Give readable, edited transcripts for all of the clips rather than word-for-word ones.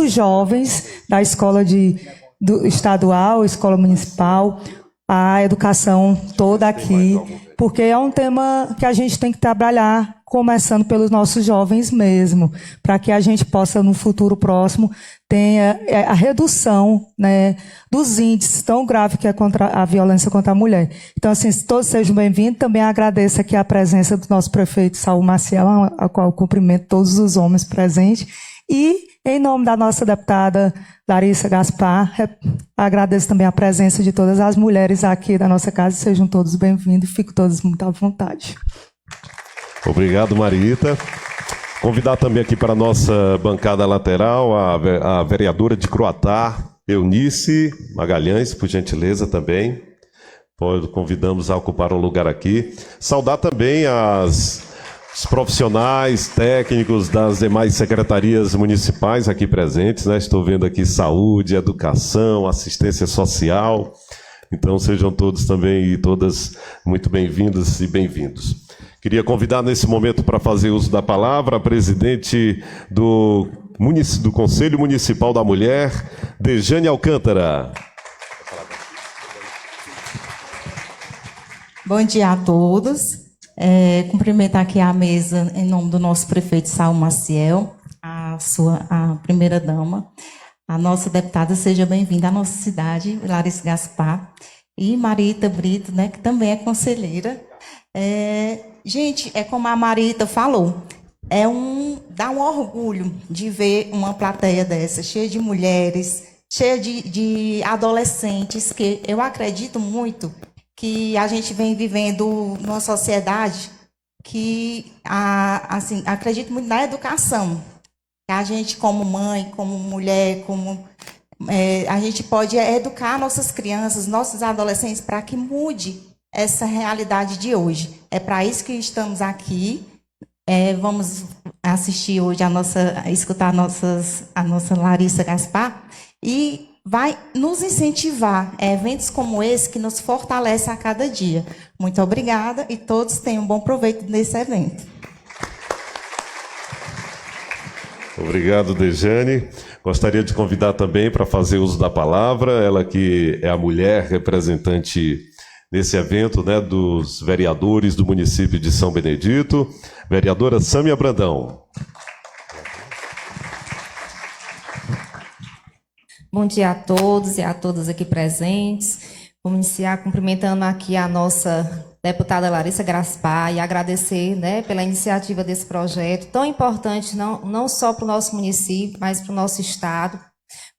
jovens da escola estadual, escola municipal, a educação toda aqui, porque é um tema que a gente tem que trabalhar, começando pelos nossos jovens mesmo, para que a gente possa, no futuro próximo, tenha a redução, né, dos índices tão graves que é contra a violência contra a mulher. Então, assim, todos sejam bem-vindos. Também agradeço aqui a presença do nosso prefeito Saul Maciel, a qual eu cumprimento todos os homens presentes. E, em nome da nossa deputada Larissa Gaspar, agradeço também a presença de todas as mulheres aqui da nossa casa. Sejam todos bem-vindos e fiquem todos muito à vontade. Obrigado, Marita. Convidar também aqui para a nossa bancada lateral a vereadora de Croatá, Eunice Magalhães, por gentileza também. Convidamos a ocupar um lugar aqui. Saudar também os profissionais, técnicos das demais secretarias municipais aqui presentes, né? Estou vendo aqui saúde, educação, assistência social. Então sejam todos também e todas muito bem-vindos e bem-vindos. Queria convidar nesse momento para fazer uso da palavra a presidente do Conselho Municipal da Mulher, Dejane Alcântara. Bom dia a todos. Cumprimentar aqui a mesa em nome do nosso prefeito Saul Maciel, a primeira-dama, a nossa deputada, seja bem-vinda à nossa cidade, Larissa Gaspar, e Marita Brito, né, que também é conselheira. Gente, como a Marita falou, dá um orgulho de ver uma plateia dessa, cheia de mulheres, cheia de adolescentes, que eu acredito muito que a gente vem vivendo numa sociedade que, assim, acredito muito na educação. A gente, como mãe, como mulher, a gente pode educar nossas crianças, nossos adolescentes, para que mude essa realidade de hoje. É para isso que estamos aqui. Vamos assistir hoje escutar a nossa Larissa Gaspar, e vai nos incentivar. Eventos como esse que nos fortalecem a cada dia. Muito obrigada e todos tenham um bom proveito nesse evento. Obrigado, Dejane. Gostaria de convidar também para fazer uso da palavra, ela que é a mulher representante nesse evento, né, dos vereadores do município de São Benedito, vereadora Sâmia Brandão. Bom dia a todos e a todas aqui presentes. Vamos iniciar cumprimentando aqui a nossa deputada Larissa Gaspar e agradecer, né, pela iniciativa desse projeto tão importante, não só para o nosso município, mas para o nosso estado.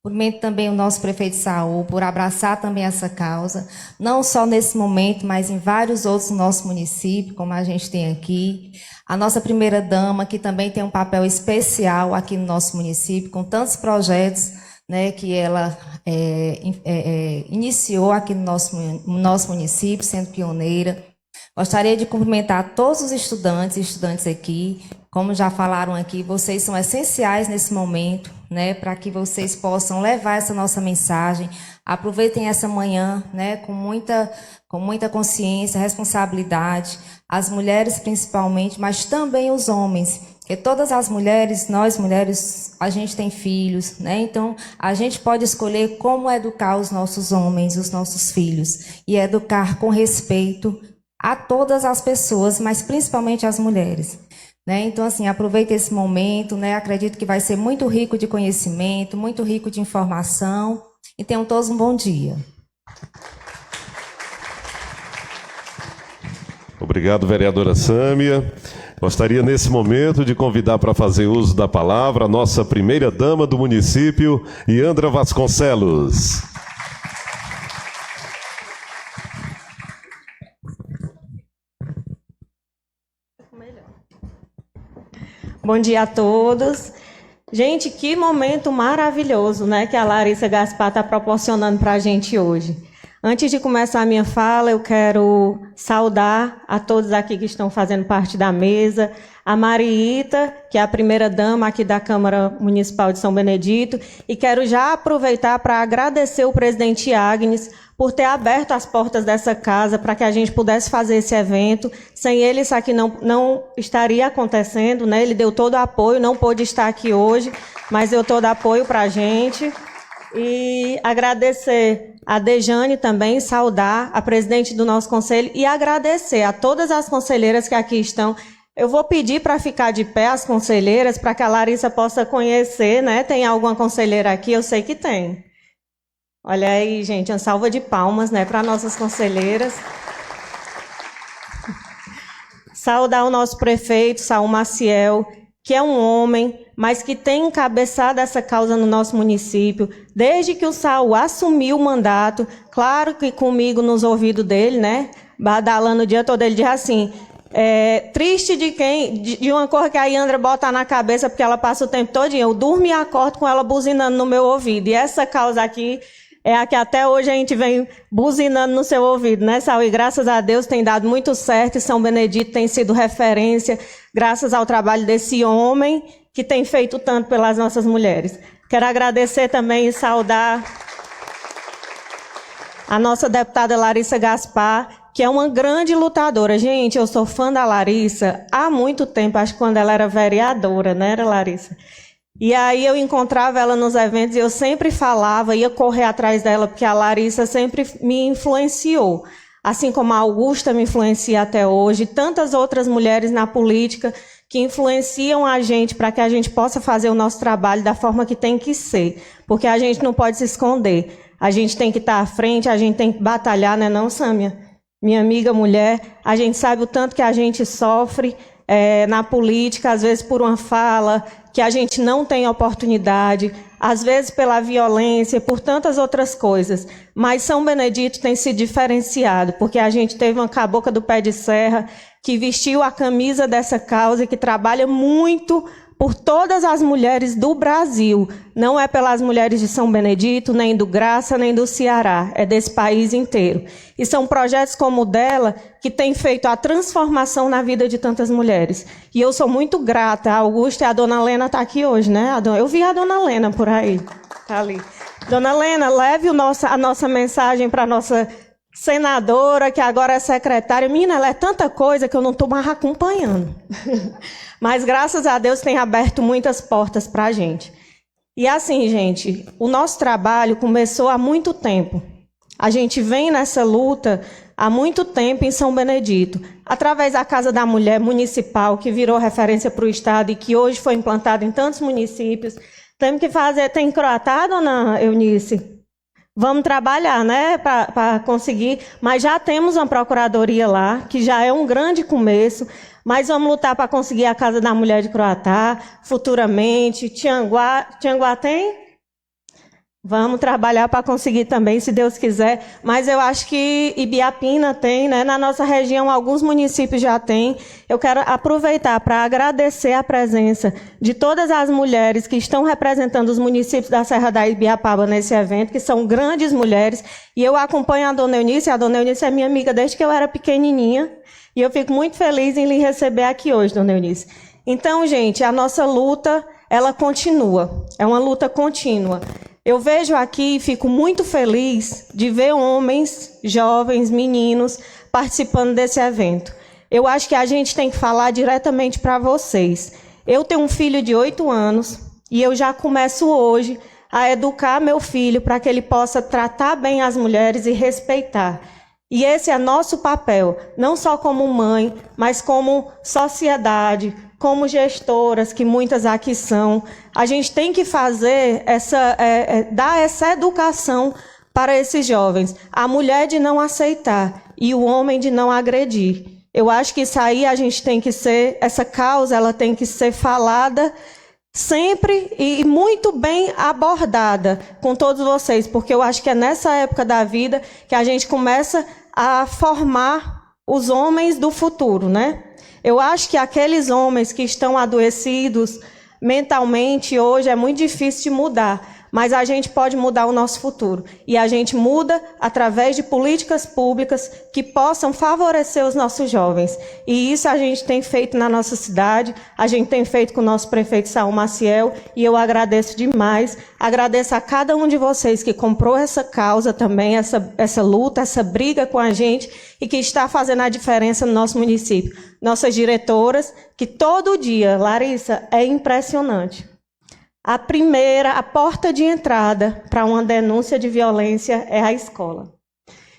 Cumprimento também o nosso prefeito Saul por abraçar também essa causa, não só nesse momento, mas em vários outros do nosso município, como a gente tem aqui. A nossa primeira-dama, que também tem um papel especial aqui no nosso município, com tantos projetos, né, que ela iniciou aqui no nosso município, sendo pioneira. Gostaria de cumprimentar todos os estudantes aqui. Como já falaram aqui, vocês são essenciais nesse momento, né, para que vocês possam levar essa nossa mensagem. Aproveitem essa manhã, né, com muita consciência, responsabilidade, as mulheres principalmente, mas também os homens, porque todas as mulheres, nós mulheres, a gente tem filhos, né, então a gente pode escolher como educar os nossos homens, os nossos filhos, e educar com respeito a todas as pessoas, mas principalmente as mulheres. Né? Então, assim, aproveita esse momento, né? Acredito que vai ser muito rico de conhecimento, muito rico de informação, e tenham todos um bom dia. Obrigado, vereadora Sâmia. Gostaria, nesse momento, de convidar para fazer uso da palavra a nossa primeira-dama do município, Iandra Vasconcelos. Bom dia a todos. Gente, que momento maravilhoso, né, que a Larissa Gaspar está proporcionando para a gente hoje. Antes de começar a minha fala, eu quero saudar a todos aqui que estão fazendo parte da mesa, a Marita, que é a primeira-dama aqui da Câmara Municipal de São Benedito, e quero já aproveitar para agradecer o presidente Agnes por ter aberto as portas dessa casa para que a gente pudesse fazer esse evento. Sem ele, isso aqui não estaria acontecendo, né? Ele deu todo o apoio, não pôde estar aqui hoje, mas deu todo o apoio para a gente. E agradecer a Dejane também, saudar a presidente do nosso conselho e agradecer a todas as conselheiras que aqui estão. Eu vou pedir para ficar de pé as conselheiras, para que a Larissa possa conhecer, né? Tem alguma conselheira aqui? Eu sei que tem. Olha aí, gente, uma salva de palmas, né, para nossas conselheiras. Saudar o nosso prefeito, Saul Maciel, que é um homem, mas que tem encabeçado essa causa no nosso município. Desde que o Saul assumiu o mandato, claro que comigo nos ouvidos dele, né, badalando o dia todo, ele diz assim, triste de uma cor que a Yandra bota na cabeça, porque ela passa o tempo todo, eu durmo e acordo com ela buzinando no meu ouvido. E essa causa aqui é a que até hoje a gente vem buzinando no seu ouvido, né, Saul? E graças a Deus tem dado muito certo, e São Benedito tem sido referência, graças ao trabalho desse homem que tem feito tanto pelas nossas mulheres. Quero agradecer também e saudar a nossa deputada Larissa Gaspar, que é uma grande lutadora. Gente, eu sou fã da Larissa há muito tempo, acho que quando ela era vereadora, né, era Larissa? E aí eu encontrava ela nos eventos e eu sempre falava, ia correr atrás dela, porque a Larissa sempre me influenciou. Assim como a Augusta me influencia até hoje, tantas outras mulheres na política que influenciam a gente para que a gente possa fazer o nosso trabalho da forma que tem que ser. Porque a gente não pode se esconder. A gente tem que estar à frente, a gente tem que batalhar, né não, Sâmia? Minha amiga mulher, a gente sabe o tanto que a gente sofre na política, às vezes por uma fala, que a gente não tem oportunidade, às vezes pela violência, por tantas outras coisas. Mas São Benedito tem se diferenciado, porque a gente teve uma cabocla do pé de serra que vestiu a camisa dessa causa e que trabalha muito por todas as mulheres do Brasil. Não é pelas mulheres de São Benedito, nem do Graça, nem do Ceará. É desse país inteiro. E são projetos como o dela que têm feito a transformação na vida de tantas mulheres. E eu sou muito grata. A Augusta e a dona Lena estão aqui hoje, né? Eu vi a dona Lena por aí. Está ali. Dona Lena, leve a nossa mensagem para a nossa senadora, que agora é secretária. Menina, ela é tanta coisa que eu não estou mais acompanhando. Mas, graças a Deus, tem aberto muitas portas para a gente. E assim, gente, o nosso trabalho começou há muito tempo. A gente vem nessa luta há muito tempo em São Benedito, através da Casa da Mulher Municipal, que virou referência para o Estado e que hoje foi implantado em tantos municípios. Temos que fazer... Tem Croatá, dona Eunice? Vamos trabalhar, né, para conseguir, mas já temos uma procuradoria lá, que já é um grande começo, mas vamos lutar para conseguir a Casa da Mulher de Croatá, futuramente. Tianguá tem? Vamos trabalhar para conseguir também, se Deus quiser. Mas eu acho que Ibiapina tem, né? Na nossa região, alguns municípios já têm. Eu quero aproveitar para agradecer a presença de todas as mulheres que estão representando os municípios da Serra da Ibiapaba nesse evento, que são grandes mulheres. E eu acompanho a dona Eunice. A dona Eunice é minha amiga desde que eu era pequenininha. E eu fico muito feliz em lhe receber aqui hoje, dona Eunice. Então, gente, a nossa luta, ela continua. É uma luta contínua. Eu vejo aqui e fico muito feliz de ver homens, jovens, meninos participando desse evento. Eu acho que a gente tem que falar diretamente para vocês. Eu tenho um filho de 8 anos e eu já começo hoje a educar meu filho para que ele possa tratar bem as mulheres e respeitar. E esse é nosso papel, não só como mãe, mas como sociedade, como gestoras, que muitas aqui são. A gente tem que fazer dar essa educação para esses jovens. A mulher de não aceitar e o homem de não agredir. Eu acho que isso aí a gente tem que ser, essa causa ela tem que ser falada sempre e muito bem abordada com todos vocês, porque eu acho que é nessa época da vida que a gente começa a formar os homens do futuro, né? Eu acho que aqueles homens que estão adoecidos mentalmente hoje é muito difícil de mudar, mas a gente pode mudar o nosso futuro. E a gente muda através de políticas públicas que possam favorecer os nossos jovens. E isso a gente tem feito na nossa cidade, a gente tem feito com o nosso prefeito Saul Maciel, e eu agradeço demais. Agradeço a cada um de vocês que comprou essa causa também, essa luta, essa briga com a gente, e que está fazendo a diferença no nosso município. Nossas diretoras, que todo dia, Larissa, é impressionante. A porta de entrada para uma denúncia de violência é a escola.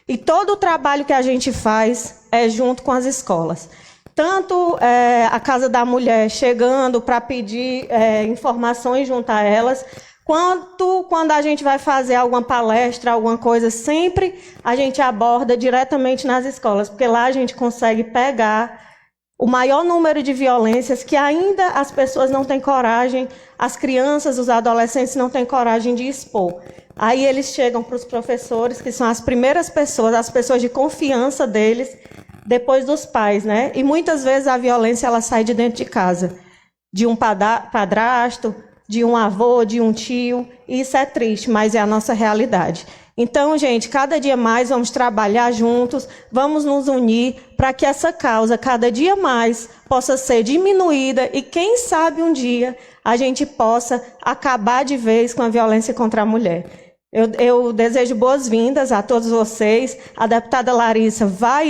E todo o trabalho que a gente faz é junto com as escolas. Tanto a Casa da Mulher chegando para pedir informações junto a elas, quanto quando a gente vai fazer alguma palestra, alguma coisa, sempre a gente aborda diretamente nas escolas, porque lá a gente consegue pegar o maior número de violências que ainda as pessoas não têm coragem, as crianças, os adolescentes não têm coragem de expor. Aí eles chegam para os professores, que são as primeiras pessoas, as pessoas de confiança deles, depois dos pais, né? E muitas vezes a violência ela sai de dentro de casa, de um padrasto, de um avô, de um tio. E isso é triste, mas é a nossa realidade. Então, gente, cada dia mais vamos trabalhar juntos, vamos nos unir para que essa causa, cada dia mais, possa ser diminuída e, quem sabe, um dia a gente possa acabar de vez com a violência contra a mulher. Eu desejo boas-vindas a todos vocês. A deputada Larissa vai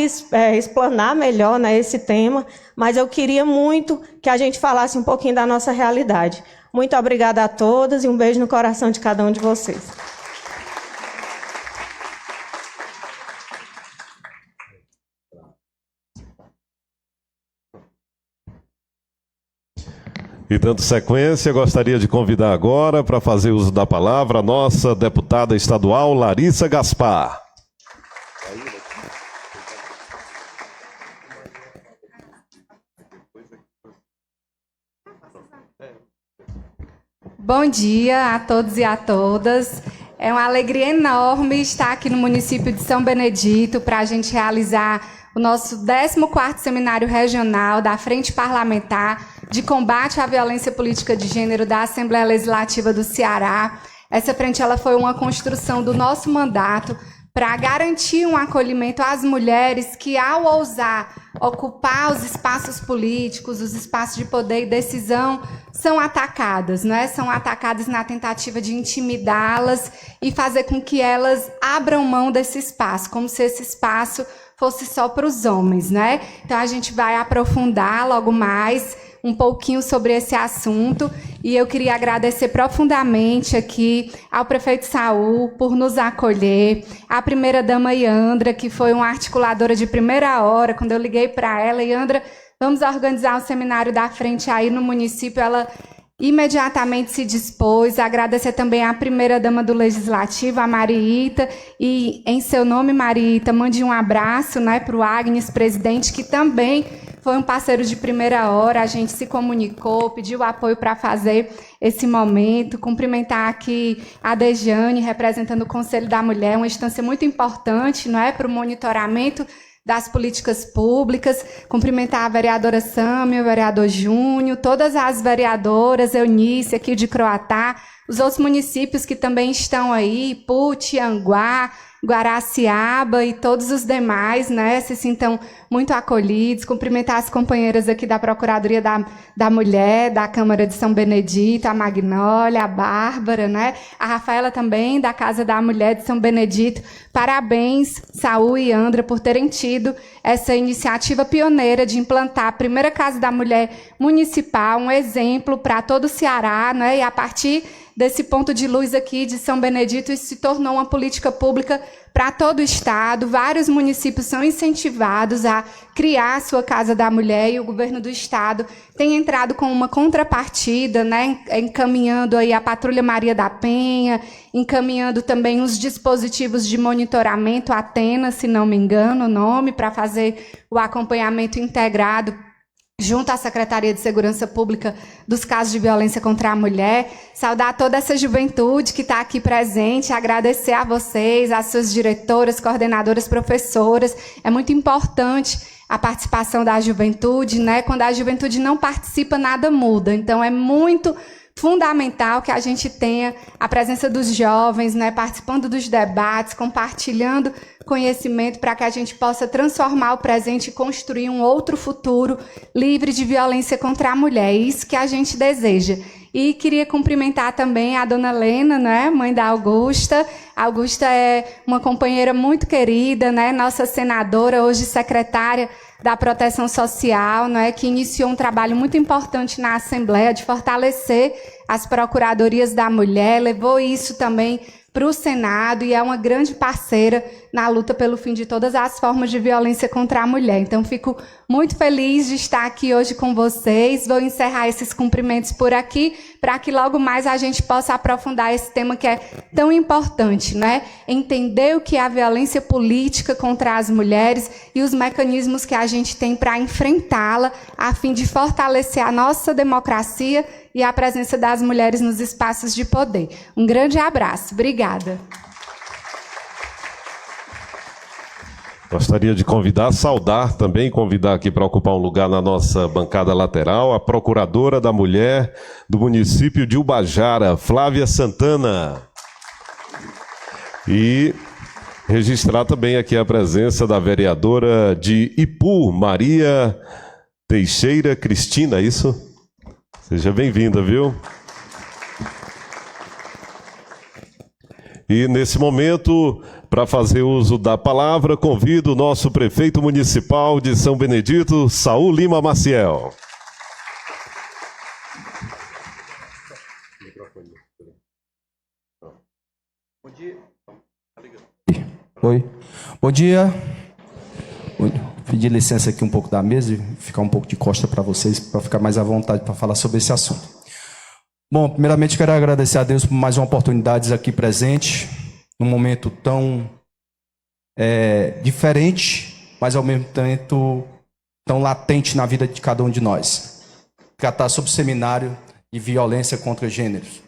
explanar melhor, né, esse tema, mas eu queria muito que a gente falasse um pouquinho da nossa realidade. Muito obrigada a todas e um beijo no coração de cada um de vocês. E dando sequência, gostaria de convidar agora para fazer uso da palavra a nossa deputada estadual Larissa Gaspar. Bom dia a todos e a todas. É uma alegria enorme estar aqui no município de São Benedito para a gente realizar o nosso 14º Seminário Regional da Frente Parlamentar de Combate à Violência Política de Gênero da Assembleia Legislativa do Ceará. Essa frente ela foi uma construção do nosso mandato para garantir um acolhimento às mulheres que, ao ousar ocupar os espaços políticos, os espaços de poder e decisão, são atacadas, né? São atacadas na tentativa de intimidá-las e fazer com que elas abram mão desse espaço, como se esse espaço fosse só para os homens, né? Então a gente vai aprofundar logo mais um pouquinho sobre esse assunto, e eu queria agradecer profundamente aqui ao prefeito Saul por nos acolher, à primeira-dama Iandra, que foi uma articuladora de primeira hora, quando eu liguei para ela, Iandra, vamos organizar o seminário da frente aí no município, ela imediatamente se dispôs. Agradecer também à primeira-dama do Legislativo, a Mariita, e em seu nome, Mariita, mande um abraço, né, para o Agnes, presidente, que também foi um parceiro de primeira hora, a gente se comunicou, pediu apoio para fazer esse momento. Cumprimentar aqui a Dejane, representando o Conselho da Mulher, uma instância muito importante, não é, para o monitoramento das políticas públicas. Cumprimentar a vereadora Sâmia, o vereador Júnior, todas as vereadoras, Eunice, aqui de Croatá, os outros municípios que também estão aí, Puti, Anguá, Guaraciaba e todos os demais, né, se sintam muito acolhidos. Cumprimentar as companheiras aqui da Procuradoria da Mulher, da Câmara de São Benedito, a Magnólia, a Bárbara, né, a Rafaela também, da Casa da Mulher de São Benedito. Parabéns, Saul e Andra, por terem tido essa iniciativa pioneira de implantar a primeira Casa da Mulher municipal, um exemplo para todo o Ceará, né, e a partir desse ponto de luz aqui de São Benedito, isso se tornou uma política pública para todo o Estado. Vários municípios são incentivados a criar a sua Casa da Mulher, e o governo do Estado tem entrado com uma contrapartida, né, encaminhando aí a Patrulha Maria da Penha, encaminhando também os dispositivos de monitoramento, Atena, se não me engano o nome, para fazer o acompanhamento integrado junto à Secretaria de Segurança Pública dos casos de violência contra a mulher. Saudar toda essa juventude que está aqui presente, agradecer a vocês, às suas diretoras, coordenadoras, professoras. É muito importante a participação da juventude, né? Quando a juventude não participa, nada muda. Então, é muito fundamental que a gente tenha a presença dos jovens, né, participando dos debates, compartilhando conhecimento para que a gente possa transformar o presente e construir um outro futuro livre de violência contra a mulher. É isso que a gente deseja. E queria cumprimentar também a dona Lena, né, mãe da Augusta. A Augusta é uma companheira muito querida, né, nossa senadora, hoje secretária da Proteção Social, né, que iniciou um trabalho muito importante na Assembleia de fortalecer as procuradorias da mulher, levou isso também para o Senado e é uma grande parceira na luta pelo fim de todas as formas de violência contra a mulher. Então, fico muito feliz de estar aqui hoje com vocês. Vou encerrar esses cumprimentos por aqui, para que logo mais a gente possa aprofundar esse tema que é tão importante, né? Entender o que é a violência política contra as mulheres e os mecanismos que a gente tem para enfrentá-la, a fim de fortalecer a nossa democracia e a presença das mulheres nos espaços de poder. Um grande abraço. Obrigada. Gostaria de saudar também, convidar aqui para ocupar um lugar na nossa bancada lateral, a Procuradora da Mulher do município de Ubajara, Flávia Santana. E registrar também aqui a presença da vereadora de Ipu, Maria Teixeira Cristina, isso? Seja bem-vinda, viu? E nesse momento, para fazer uso da palavra, convido o nosso prefeito municipal de São Benedito, Saul Lima Maciel. Oi. Bom dia. Pedir licença aqui um pouco da mesa e ficar um pouco de costa para vocês, para ficar mais à vontade para falar sobre esse assunto. Bom, primeiramente quero agradecer a Deus por mais uma oportunidade aqui presente, num momento tão diferente, mas ao mesmo tempo tão latente na vida de cada um de nós. Tratar sobre o seminário de violência contra gêneros.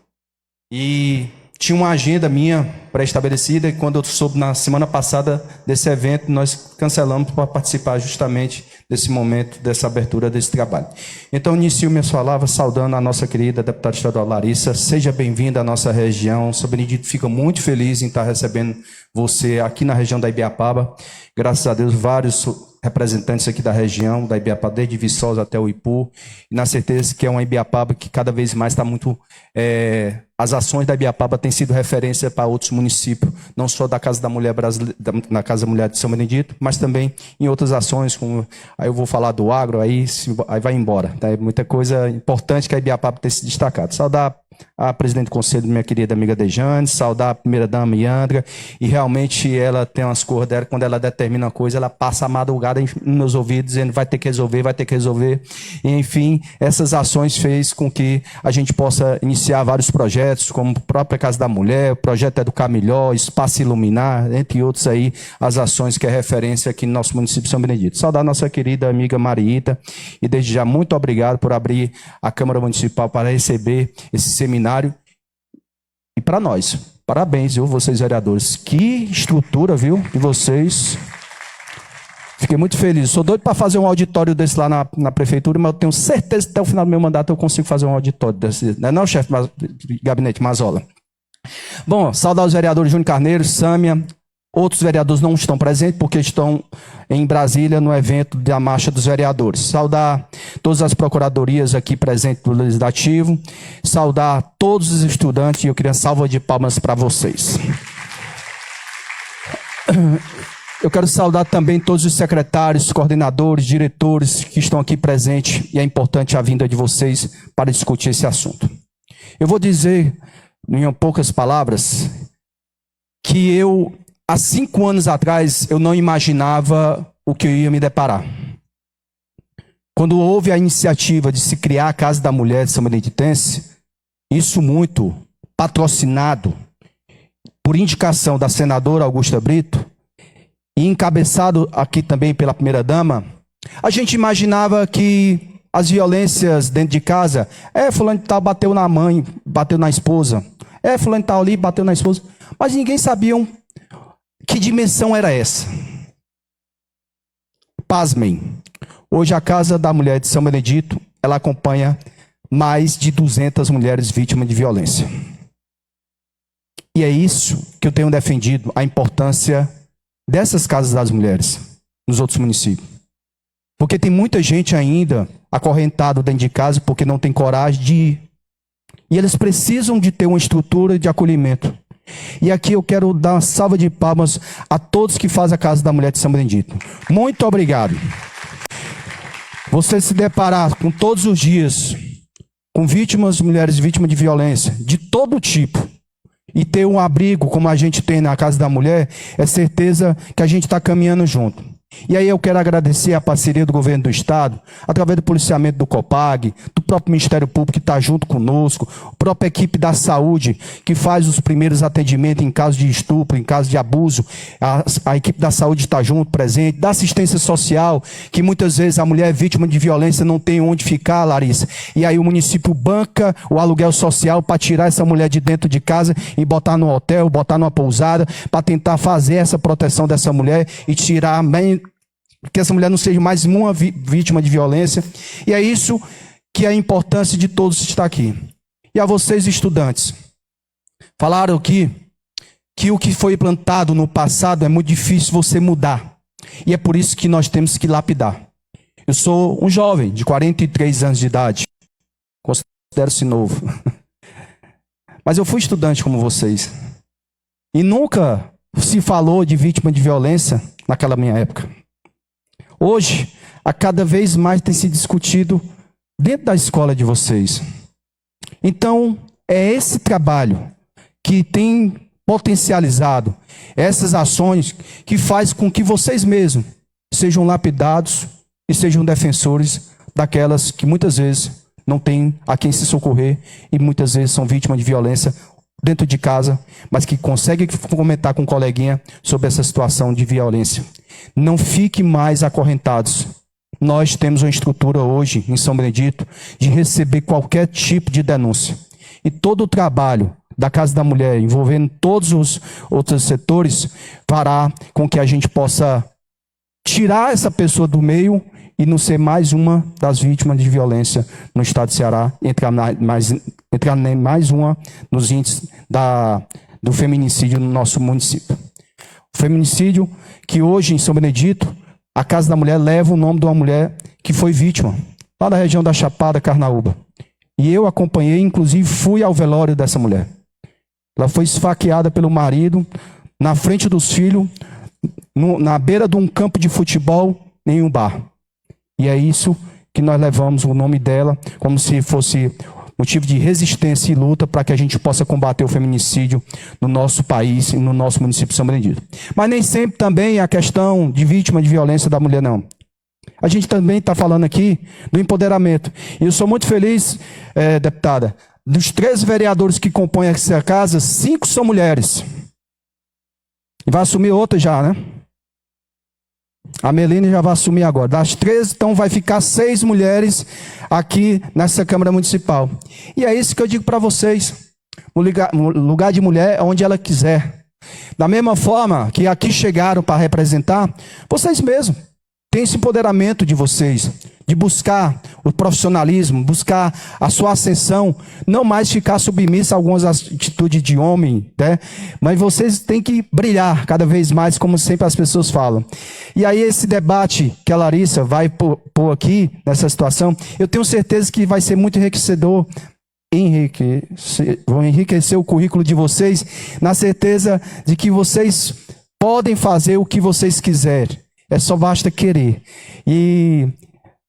E tinha uma agenda minha pré-estabelecida e quando eu soube na semana passada desse evento, nós cancelamos para participar justamente desse momento, dessa abertura desse trabalho. Então, inicio minhas palavras saudando a nossa querida deputada estadual Larissa. Seja bem-vinda à nossa região. São Benedito fica muito feliz em estar recebendo você aqui na região da Ibiapaba. Graças a Deus, vários representantes aqui da região, da Ibiapaba, desde Viçosa até o Ipu, e na certeza que é uma Ibiapaba que cada vez mais está muito... as ações da Ibiapaba têm sido referência para outros municípios, não só da Casa da Mulher brasileira, na Casa da Mulher de São Benedito, mas também em outras ações, como aí eu vou falar do agro, aí vai embora. Tá? É muita coisa importante que a Ibiapaba tem se destacado. Saudar a presidente do conselho, minha querida amiga Dejane, saudar a primeira-dama Iandra, e realmente ela tem umas cores dela, quando ela determina uma coisa, ela passa a madrugada nos meus ouvidos, dizendo vai ter que resolver, e enfim, essas ações fez com que a gente possa iniciar vários projetos, como a própria Casa da Mulher, o projeto Educar Melhor, Espaço Iluminar, entre outros aí, as ações que é referência aqui no nosso município de São Benedito. Saudar a nossa querida amiga Mariita, e desde já muito obrigado por abrir a Câmara Municipal para receber esse seminário. E para nós, parabéns, viu, vocês vereadores. Que estrutura, viu, de vocês. Fiquei muito feliz. Sou doido para fazer um auditório desse lá na prefeitura, mas eu tenho certeza que até o final do meu mandato eu consigo fazer um auditório desse. Não é não, chefe de gabinete Mazola? Bom, saudar os vereadores Júnior Carneiro, Sâmia. Outros vereadores não estão presentes porque estão em Brasília no evento da Marcha dos Vereadores. Saudar todas as procuradorias aqui presentes do Legislativo. Saudar todos os estudantes e eu queria salva de palmas para vocês. Eu quero saudar também todos os secretários, coordenadores, diretores que estão aqui presentes e é importante a vinda de vocês para discutir esse assunto. Eu vou dizer, em poucas palavras, que eu... Há 5 anos atrás, eu não imaginava o que eu ia me deparar. Quando houve a iniciativa de se criar a Casa da Mulher de São Beneditense, isso muito patrocinado por indicação da senadora Augusta Brito e encabeçado aqui também pela primeira-dama, a gente imaginava que as violências dentro de casa, fulano de tal bateu na mãe, bateu na esposa, fulano de tal ali bateu na esposa, mas ninguém sabia que dimensão era essa? Pasmem. Hoje a Casa da Mulher de São Benedito, ela acompanha mais de 200 mulheres vítimas de violência. E é isso que eu tenho defendido, a importância dessas casas das mulheres nos outros municípios. Porque tem muita gente ainda acorrentado dentro de casa porque não tem coragem de ir. E eles precisam de ter uma estrutura de acolhimento. E aqui eu quero dar uma salva de palmas a todos que fazem a Casa da Mulher de São Benedito. Muito obrigado. Você se deparar com todos os dias com vítimas, mulheres vítimas de violência, de todo tipo, e ter um abrigo como a gente tem na Casa da Mulher, é certeza que a gente está caminhando junto. E aí eu quero agradecer a parceria do governo do estado, através do policiamento do COPAG, do próprio Ministério Público que está junto conosco, a própria equipe da saúde que faz os primeiros atendimentos em caso de estupro, em caso de abuso, a equipe da saúde está junto, presente, da assistência social, que muitas vezes a mulher vítima de violência não tem onde ficar, Larissa, e aí o município banca o aluguel social para tirar essa mulher de dentro de casa e botar no hotel, botar numa pousada, para tentar fazer essa proteção dessa mulher e tirar bem, que essa mulher não seja mais uma vítima de violência. E é isso que é a importância de todos estar aqui. E a vocês, estudantes, falaram aqui que o que foi plantado no passado é muito difícil você mudar. E é por isso que nós temos que lapidar. Eu sou um jovem de 43 anos de idade. Considero-se novo. Mas eu fui estudante como vocês. E nunca se falou de vítima de violência naquela minha época. Hoje, a cada vez mais tem se discutido dentro da escola de vocês. Então, é esse trabalho que tem potencializado essas ações que faz com que vocês mesmos sejam lapidados e sejam defensores daquelas que muitas vezes não têm a quem se socorrer e muitas vezes são vítimas de violência dentro de casa, mas que conseguem comentar com um coleguinha sobre essa situação de violência. Não fiquem mais acorrentados. Nós temos uma estrutura hoje em São Benedito de receber qualquer tipo de denúncia. E todo o trabalho da Casa da Mulher, envolvendo todos os outros setores, fará com que a gente possa tirar essa pessoa do meio e não ser mais uma das vítimas de violência no estado de Ceará, entrar mais uma nos índices do feminicídio no nosso município. O feminicídio que hoje em São Benedito, a Casa da Mulher leva o nome de uma mulher que foi vítima, lá da região da Chapada, Carnaúba. E eu acompanhei, inclusive fui ao velório dessa mulher. Ela foi esfaqueada pelo marido, na frente dos filhos, na beira de um campo de futebol, em um bar. E é isso que nós levamos o nome dela, como se fosse motivo de resistência e luta para que a gente possa combater o feminicídio no nosso país e no nosso município de São Benedito. Mas nem sempre também a questão de vítima de violência da mulher, não. A gente também está falando aqui do empoderamento. E eu sou muito feliz, deputada, dos 13 vereadores que compõem essa casa, 5 são mulheres. E vai assumir outra já, né? A Melina já vai assumir agora. Das 13, então vai ficar 6 mulheres aqui nessa Câmara Municipal. E é isso que eu digo para vocês. O lugar de mulher é onde ela quiser. Da mesma forma que aqui chegaram para representar, vocês mesmos têm esse empoderamento de vocês, de buscar o profissionalismo, buscar a sua ascensão, não mais ficar submissa a algumas atitudes de homem, né? Mas vocês têm que brilhar cada vez mais, como sempre as pessoas falam. E aí esse debate que a Larissa vai pôr aqui, nessa situação, eu tenho certeza que vai ser muito enriquecedor, vão enriquecer o currículo de vocês, na certeza de que vocês podem fazer o que vocês quiserem. É só basta querer. E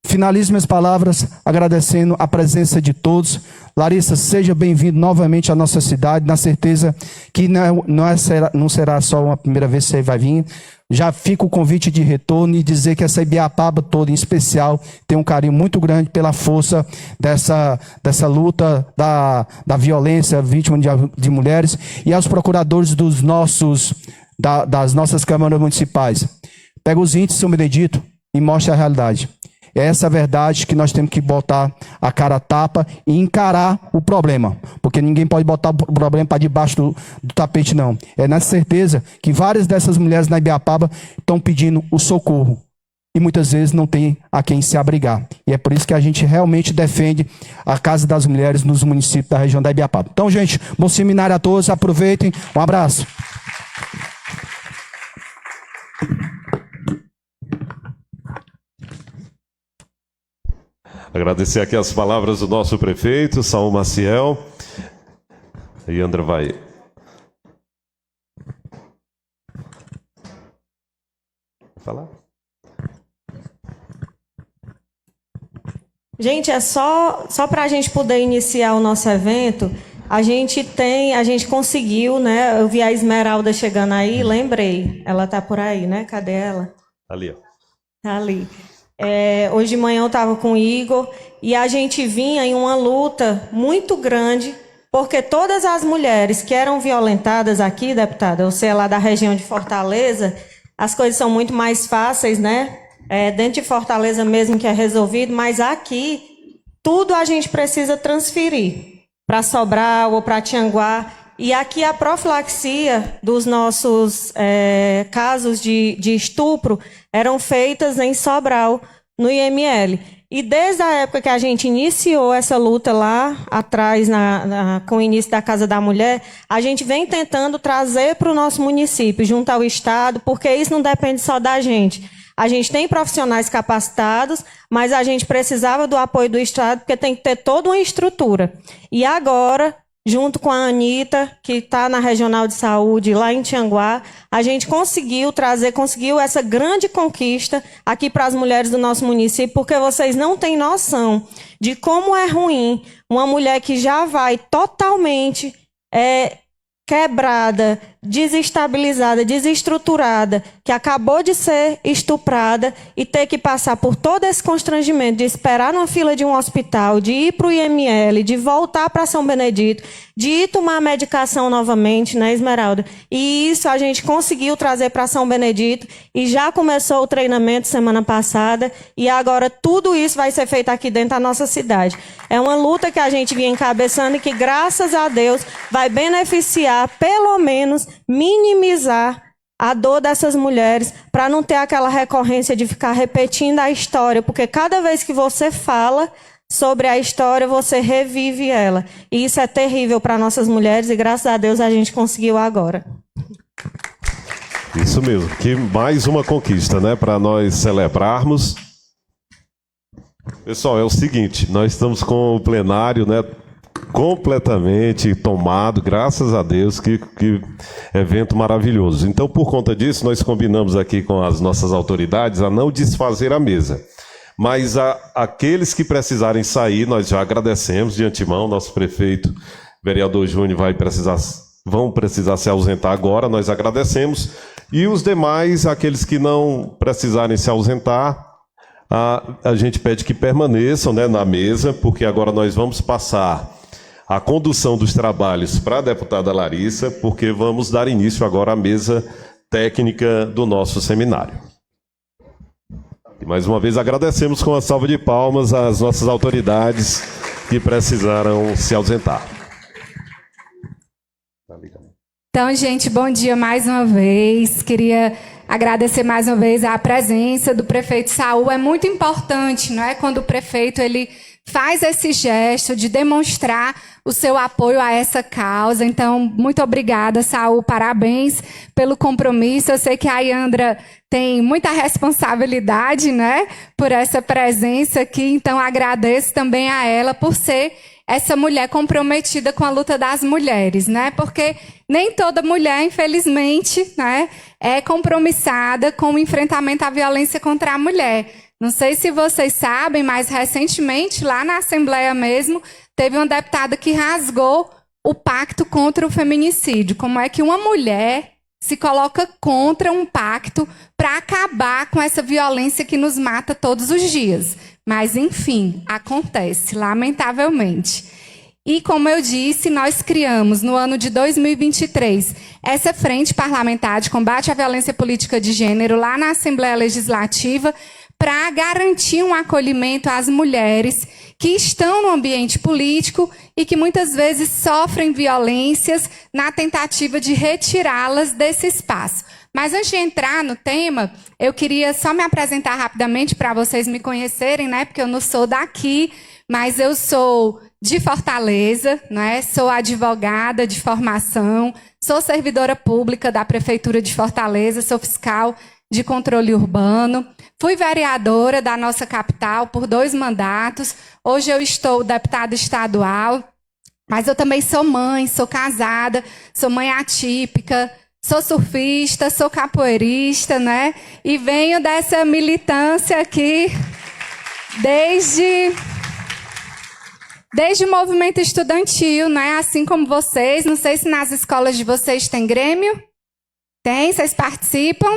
finalizo minhas palavras agradecendo a presença de todos. Larissa, seja bem-vindo novamente à nossa cidade, na certeza que não será só uma primeira vez que você vai vir. Já fica o convite de retorno e dizer que essa Ibiapaba toda, em especial, tem um carinho muito grande pela força dessa luta da violência vítima de mulheres e aos procuradores das nossas câmaras municipais. Pega os índices, São Benedito, e mostra a realidade. É essa verdade que nós temos que botar a cara a tapa e encarar o problema. Porque ninguém pode botar o problema para debaixo do tapete, não. É nessa certeza que várias dessas mulheres na Ibiapaba estão pedindo o socorro. e muitas vezes não tem a quem se abrigar. E é por isso que a gente realmente defende a Casa das Mulheres nos municípios da região da Ibiapaba. Então, gente, bom seminário a todos, aproveitem, um abraço. Agradecer aqui as palavras do nosso prefeito, Saul Maciel. E André vai... falar? Gente, é só para a gente poder iniciar o nosso evento, a gente conseguiu, né? Eu vi a Esmeralda chegando aí, lembrei. Ela tá por aí, né? Cadê ela? Ali, ó. Tá ali. Hoje de manhã eu estava com o Igor e a gente vinha em uma luta muito grande, porque todas as mulheres que eram violentadas aqui, deputada, você é lá da região de Fortaleza, as coisas são muito mais fáceis, né? Dentro de Fortaleza mesmo que é resolvido, mas aqui tudo a gente precisa transferir para Sobral ou para Tianguá. E aqui a profilaxia dos nossos casos de estupro eram feitas em Sobral, no IML. E desde a época que a gente iniciou essa luta lá atrás, com o início da Casa da Mulher, a gente vem tentando trazer para o nosso município, junto ao Estado, porque isso não depende só da gente. A gente tem profissionais capacitados, mas a gente precisava do apoio do Estado, porque tem que ter toda uma estrutura. E agora, junto com a Anitta, que está na Regional de Saúde, lá em Tianguá, a gente conseguiu essa grande conquista aqui para as mulheres do nosso município, porque vocês não têm noção de como é ruim uma mulher que já vai totalmente quebrada, desestabilizada, desestruturada, que acabou de ser estuprada e ter que passar por todo esse constrangimento de esperar numa fila de um hospital, de ir para o IML, de voltar para São Benedito, de ir tomar medicação novamente, né, Esmeralda? E isso a gente conseguiu trazer para São Benedito e já começou o treinamento semana passada e agora tudo isso vai ser feito aqui dentro da nossa cidade. É uma luta que a gente vinha encabeçando e que, graças a Deus, vai beneficiar, pelo menos, minimizar a dor dessas mulheres, para não ter aquela recorrência de ficar repetindo a história, porque cada vez que você fala sobre a história, você revive ela. E isso é terrível para nossas mulheres e, graças a Deus, a gente conseguiu agora. Isso mesmo, que mais uma conquista, né, para nós celebrarmos. Pessoal, é o seguinte, nós estamos com o plenário, né, completamente tomado, graças a Deus, que evento maravilhoso. Então, por conta disso, nós combinamos aqui com as nossas autoridades a não desfazer a mesa. Mas aqueles que precisarem sair, nós já agradecemos de antemão. Nosso prefeito, vereador Júnior, vão precisar se ausentar agora, nós agradecemos. E os demais, aqueles que não precisarem se ausentar, a gente pede que permaneçam, né, na mesa, porque agora nós vamos passar a condução dos trabalhos para a deputada Larissa, porque vamos dar início agora à mesa técnica do nosso seminário. E mais uma vez agradecemos com uma salva de palmas às nossas autoridades que precisaram se ausentar. Então, gente, bom dia mais uma vez. Queria agradecer mais uma vez a presença do prefeito Saul. É muito importante, não é? Quando o prefeito ele faz esse gesto de demonstrar o seu apoio a essa causa. Então, muito obrigada, Saul. Parabéns pelo compromisso. Eu sei que a Yandra tem muita responsabilidade, né, por essa presença aqui. Então, agradeço também a ela por ser essa mulher comprometida com a luta das mulheres, né? Porque nem toda mulher, infelizmente, né, é compromissada com o enfrentamento à violência contra a mulher. Não sei se vocês sabem, mas recentemente, lá na Assembleia mesmo, teve uma deputada que rasgou o pacto contra o feminicídio. Como é que uma mulher se coloca contra um pacto para acabar com essa violência que nos mata todos os dias? Mas, enfim, acontece, lamentavelmente. E, como eu disse, nós criamos, no ano de 2023, essa Frente Parlamentar de Combate à Violência Política de Gênero, lá na Assembleia Legislativa, para garantir um acolhimento às mulheres que estão no ambiente político e que muitas vezes sofrem violências na tentativa de retirá-las desse espaço. Mas antes de entrar no tema, eu queria só me apresentar rapidamente para vocês me conhecerem, né? Porque eu não sou daqui, mas eu sou de Fortaleza, né? Sou advogada de formação, sou servidora pública da Prefeitura de Fortaleza, sou fiscal de controle urbano, fui vereadora da nossa capital por 2 mandatos, hoje eu estou deputada estadual, mas eu também sou mãe, sou casada, sou mãe atípica, sou surfista, sou capoeirista, né? E venho dessa militância aqui desde o movimento estudantil, né? Assim como vocês. Não sei se nas escolas de vocês tem grêmio. Tem? Vocês participam?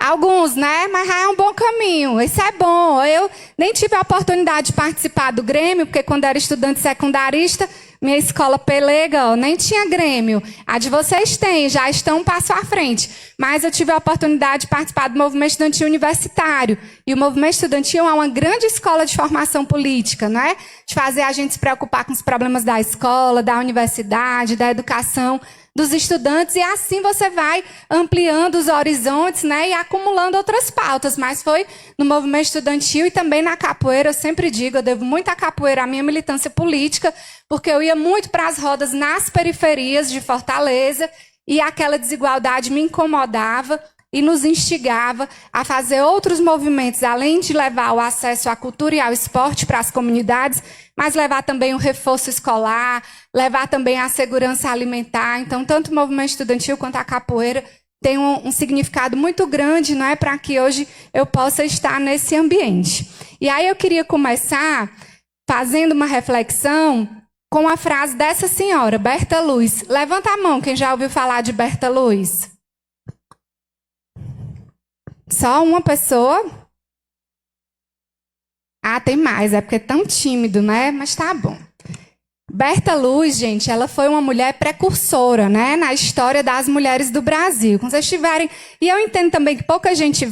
Alguns, né? Mas já é um bom caminho. Isso é bom. Eu nem tive a oportunidade de participar do Grêmio, porque quando era estudante secundarista, minha escola pelega, nem tinha Grêmio. A de vocês tem, já estão um passo à frente. Mas eu tive a oportunidade de participar do movimento estudantil universitário. E o movimento estudantil é uma grande escola de formação política, né? De fazer a gente se preocupar com os problemas da escola, da universidade, da educação dos estudantes, e assim você vai ampliando os horizontes, né, e acumulando outras pautas. Mas foi no movimento estudantil e também na capoeira. Eu sempre digo, eu devo muito à capoeira, à minha militância política, porque eu ia muito para as rodas nas periferias de Fortaleza, e aquela desigualdade me incomodava e nos instigava a fazer outros movimentos, além de levar o acesso à cultura e ao esporte para as comunidades, mas levar também o reforço escolar, levar também a segurança alimentar. Então, tanto o movimento estudantil quanto a capoeira tem um significado muito grande, não é, para que hoje eu possa estar nesse ambiente. E aí eu queria começar fazendo uma reflexão com a frase dessa senhora, Berta Luz. Levanta a mão quem já ouviu falar de Berta Luz. Só uma pessoa? Ah, tem mais, é porque é tão tímido, né? Mas tá bom. Berta Luz, gente, ela foi uma mulher precursora, né, na história das mulheres do Brasil. Quando vocês tiverem... E eu entendo também que pouca gente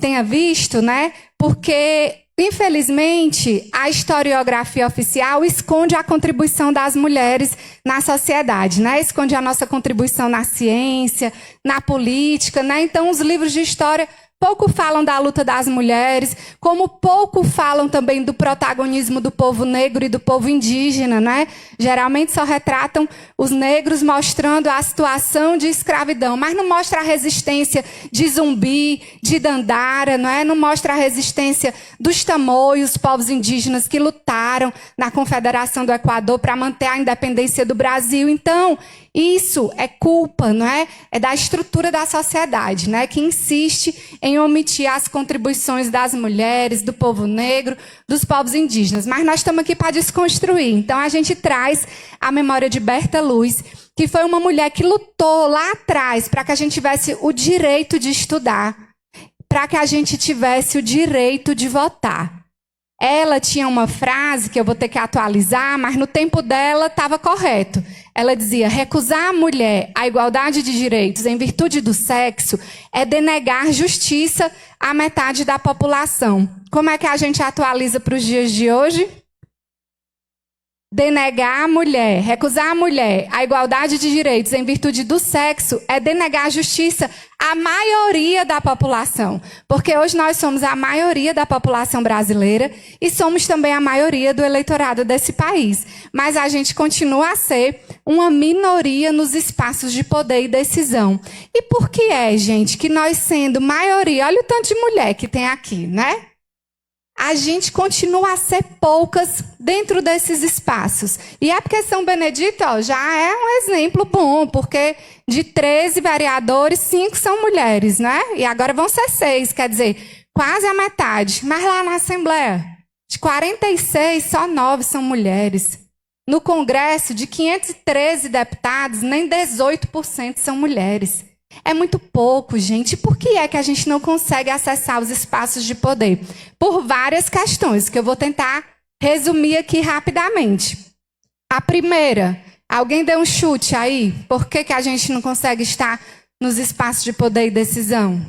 tenha visto, né, porque, infelizmente, a historiografia oficial esconde a contribuição das mulheres na sociedade, né? Esconde a nossa contribuição na ciência, na política, né? Então, os livros de história pouco falam da luta das mulheres, como pouco falam também do protagonismo do povo negro e do povo indígena, né? Geralmente só retratam os negros mostrando a situação de escravidão, mas não mostra a resistência de Zumbi, de Dandara, não é? Não mostra a resistência dos Tamoios, os povos indígenas que lutaram na Confederação do Equador para manter a independência do Brasil. Então, isso é culpa, não é? É da estrutura da sociedade, né? Que insiste em omitir as contribuições das mulheres, do povo negro, dos povos indígenas. Mas nós estamos aqui para desconstruir. Então, a gente traz a memória de Berta Luz, que foi uma mulher que lutou lá atrás para que a gente tivesse o direito de estudar, para que a gente tivesse o direito de votar. Ela tinha uma frase que eu vou ter que atualizar, mas no tempo dela estava correto. Ela dizia: recusar à mulher a igualdade de direitos em virtude do sexo é denegar justiça à metade da população. Como é que a gente atualiza para os dias de hoje? Denegar a mulher, recusar a mulher a igualdade de direitos em virtude do sexo é denegar a justiça à maioria da população. Porque hoje nós somos a maioria da população brasileira e somos também a maioria do eleitorado desse país. Mas a gente continua a ser uma minoria nos espaços de poder e decisão. E por que é, gente, que nós sendo maioria, olha o tanto de mulher que tem aqui, né? A gente continua a ser poucas dentro desses espaços. E é porque São Benedito, ó, já é um exemplo bom, porque de 13 vereadores, 5 são mulheres, né? E agora vão ser 6, quer dizer, quase a metade. Mas lá na Assembleia, de 46, só 9 são mulheres. No Congresso, de 513 deputados, nem 18% são mulheres. É muito pouco, gente. Por que é que a gente não consegue acessar os espaços de poder? Por várias questões, que eu vou tentar resumir aqui rapidamente. A primeira, alguém deu um chute aí? Por que a gente não consegue estar nos espaços de poder e decisão?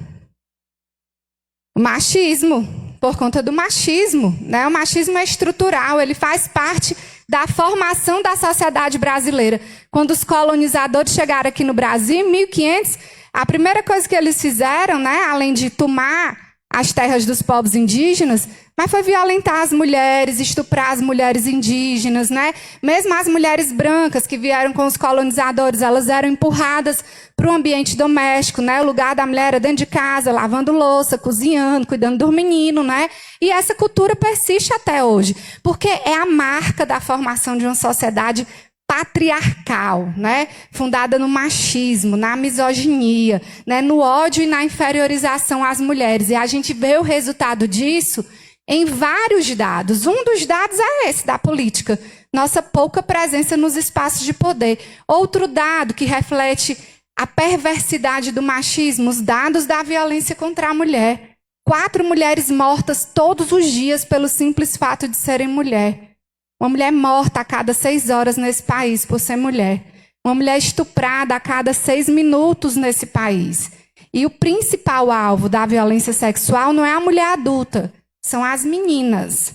O machismo. Por conta do machismo, né? O machismo é estrutural, ele faz parte da formação da sociedade brasileira. Quando os colonizadores chegaram aqui no Brasil, em 1500, A primeira coisa que eles fizeram, né, além de tomar as terras dos povos indígenas, mas foi violentar as mulheres, estuprar as mulheres indígenas, né? Mesmo as mulheres brancas que vieram com os colonizadores, elas eram empurradas para o ambiente doméstico, né? O lugar da mulher era dentro de casa, lavando louça, cozinhando, cuidando do menino, né? E essa cultura persiste até hoje, porque é a marca da formação de uma sociedade patriarcal, né? Fundada no machismo, na misoginia, né? No ódio e na inferiorização às mulheres. E a gente vê o resultado disso em vários dados. Um dos dados é esse, da política. Nossa pouca presença nos espaços de poder. Outro dado que reflete a perversidade do machismo, os dados da violência contra a mulher. 4 mulheres mortas todos os dias pelo simples fato de serem mulher. Uma mulher morta a cada 6 horas nesse país por ser mulher. Uma mulher estuprada a cada 6 minutos nesse país. E o principal alvo da violência sexual não é a mulher adulta, são as meninas,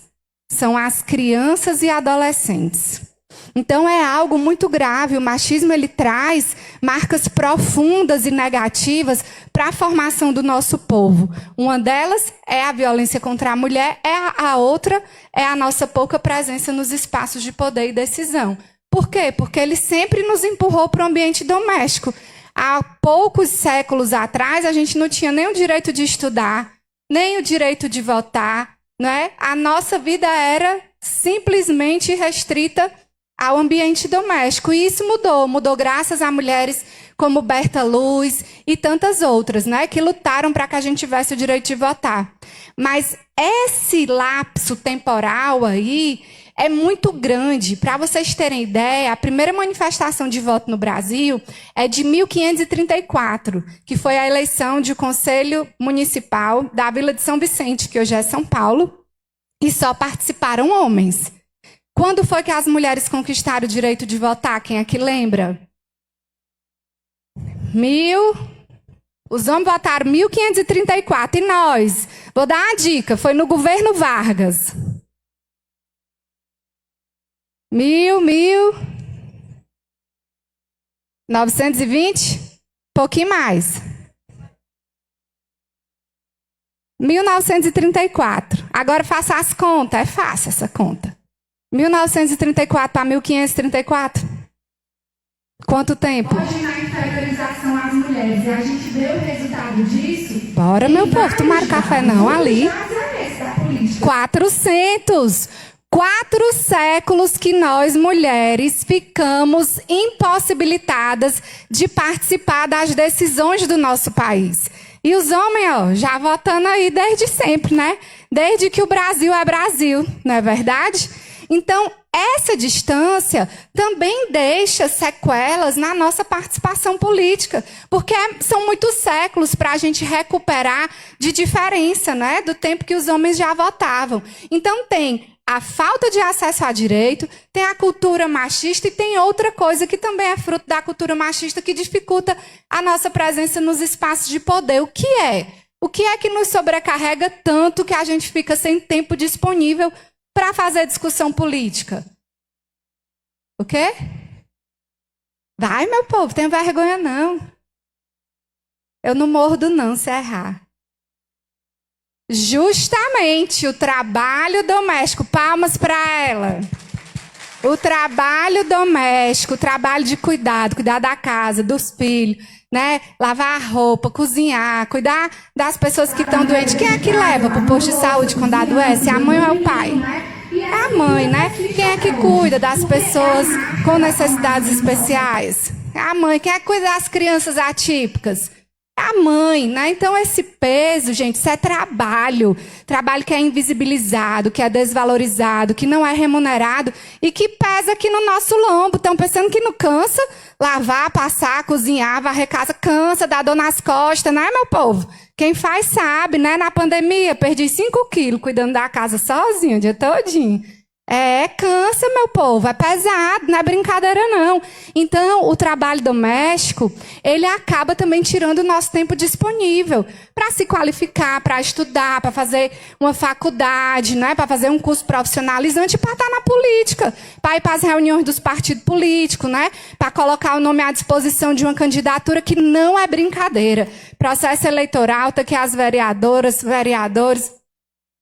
são as crianças e adolescentes. Então é algo muito grave. O machismo ele traz marcas profundas e negativas para a formação do nosso povo. Uma delas é a violência contra a mulher, a outra é a nossa pouca presença nos espaços de poder e decisão. Por quê? Porque ele sempre nos empurrou para o ambiente doméstico. Há poucos séculos atrás, a gente não tinha nem o direito de estudar, nem o direito de votar, né? A nossa vida era simplesmente restrita ao ambiente doméstico. E isso mudou graças a mulheres como Berta Luz e tantas outras, né, que lutaram para que a gente tivesse o direito de votar. Mas esse lapso temporal aí é muito grande. Para vocês terem ideia, a primeira manifestação de voto no Brasil é de 1534, que foi a eleição de Conselho Municipal da Vila de São Vicente, que hoje é São Paulo, e só participaram homens. Quando foi que as mulheres conquistaram o direito de votar? Quem aqui lembra? Os homens votaram 1534. E nós? Vou dar uma dica. Foi no governo Vargas. 1920? Pouquinho mais. 1934. Agora faça as contas. É fácil essa conta. 1934 para 1534? Quanto tempo? Hoje, na inferiorização às mulheres, e a gente vê o resultado disso. Bora, meu povo, tomar café não, ali. 400! 4 séculos que nós, mulheres, ficamos impossibilitadas de participar das decisões do nosso país. E os homens, ó, já votando aí desde sempre, né? Desde que o Brasil é Brasil, não é verdade? Então, essa distância também deixa sequelas na nossa participação política, porque são muitos séculos para a gente recuperar de diferença, né, do tempo que os homens já votavam. Então, tem a falta de acesso a direito, tem a cultura machista e tem outra coisa que também é fruto da cultura machista que dificulta a nossa presença nos espaços de poder. O que é? O que é que nos sobrecarrega tanto que a gente fica sem tempo disponível para fazer discussão política? O quê? Vai, meu povo, tem vergonha não. Eu não mordo não se errar. Justamente o trabalho doméstico, palmas para ela. O trabalho doméstico, o trabalho de cuidar da casa, dos filhos, né? Lavar a roupa, cozinhar, cuidar das pessoas que estão doentes. Quem é que leva para o posto de saúde quando adoece? É a mãe ou é o pai? É a mãe, né? Quem é que cuida das pessoas com necessidades especiais? É a mãe. Quem é que cuida das crianças atípicas? É a mãe, né? Então esse peso, gente, isso é trabalho. Trabalho que é invisibilizado, que é desvalorizado, que não é remunerado e que pesa aqui no nosso lombo. Estão pensando que não cansa? Lavar, passar, cozinhar, varrer casa, cansa, dá dor nas costas, né, meu povo? Quem faz sabe, né? Na pandemia, perdi 5 quilos cuidando da casa sozinho o dia todinho. Cansa, meu povo, é pesado, não é brincadeira não. Então, o trabalho doméstico, ele acaba também tirando o nosso tempo disponível para se qualificar, para estudar, para fazer uma faculdade, né, para fazer um curso profissionalizante, para estar na política, para ir para as reuniões dos partidos políticos, né, para colocar o nome à disposição de uma candidatura que não é brincadeira. Processo eleitoral, tá aqui as vereadoras, vereadores,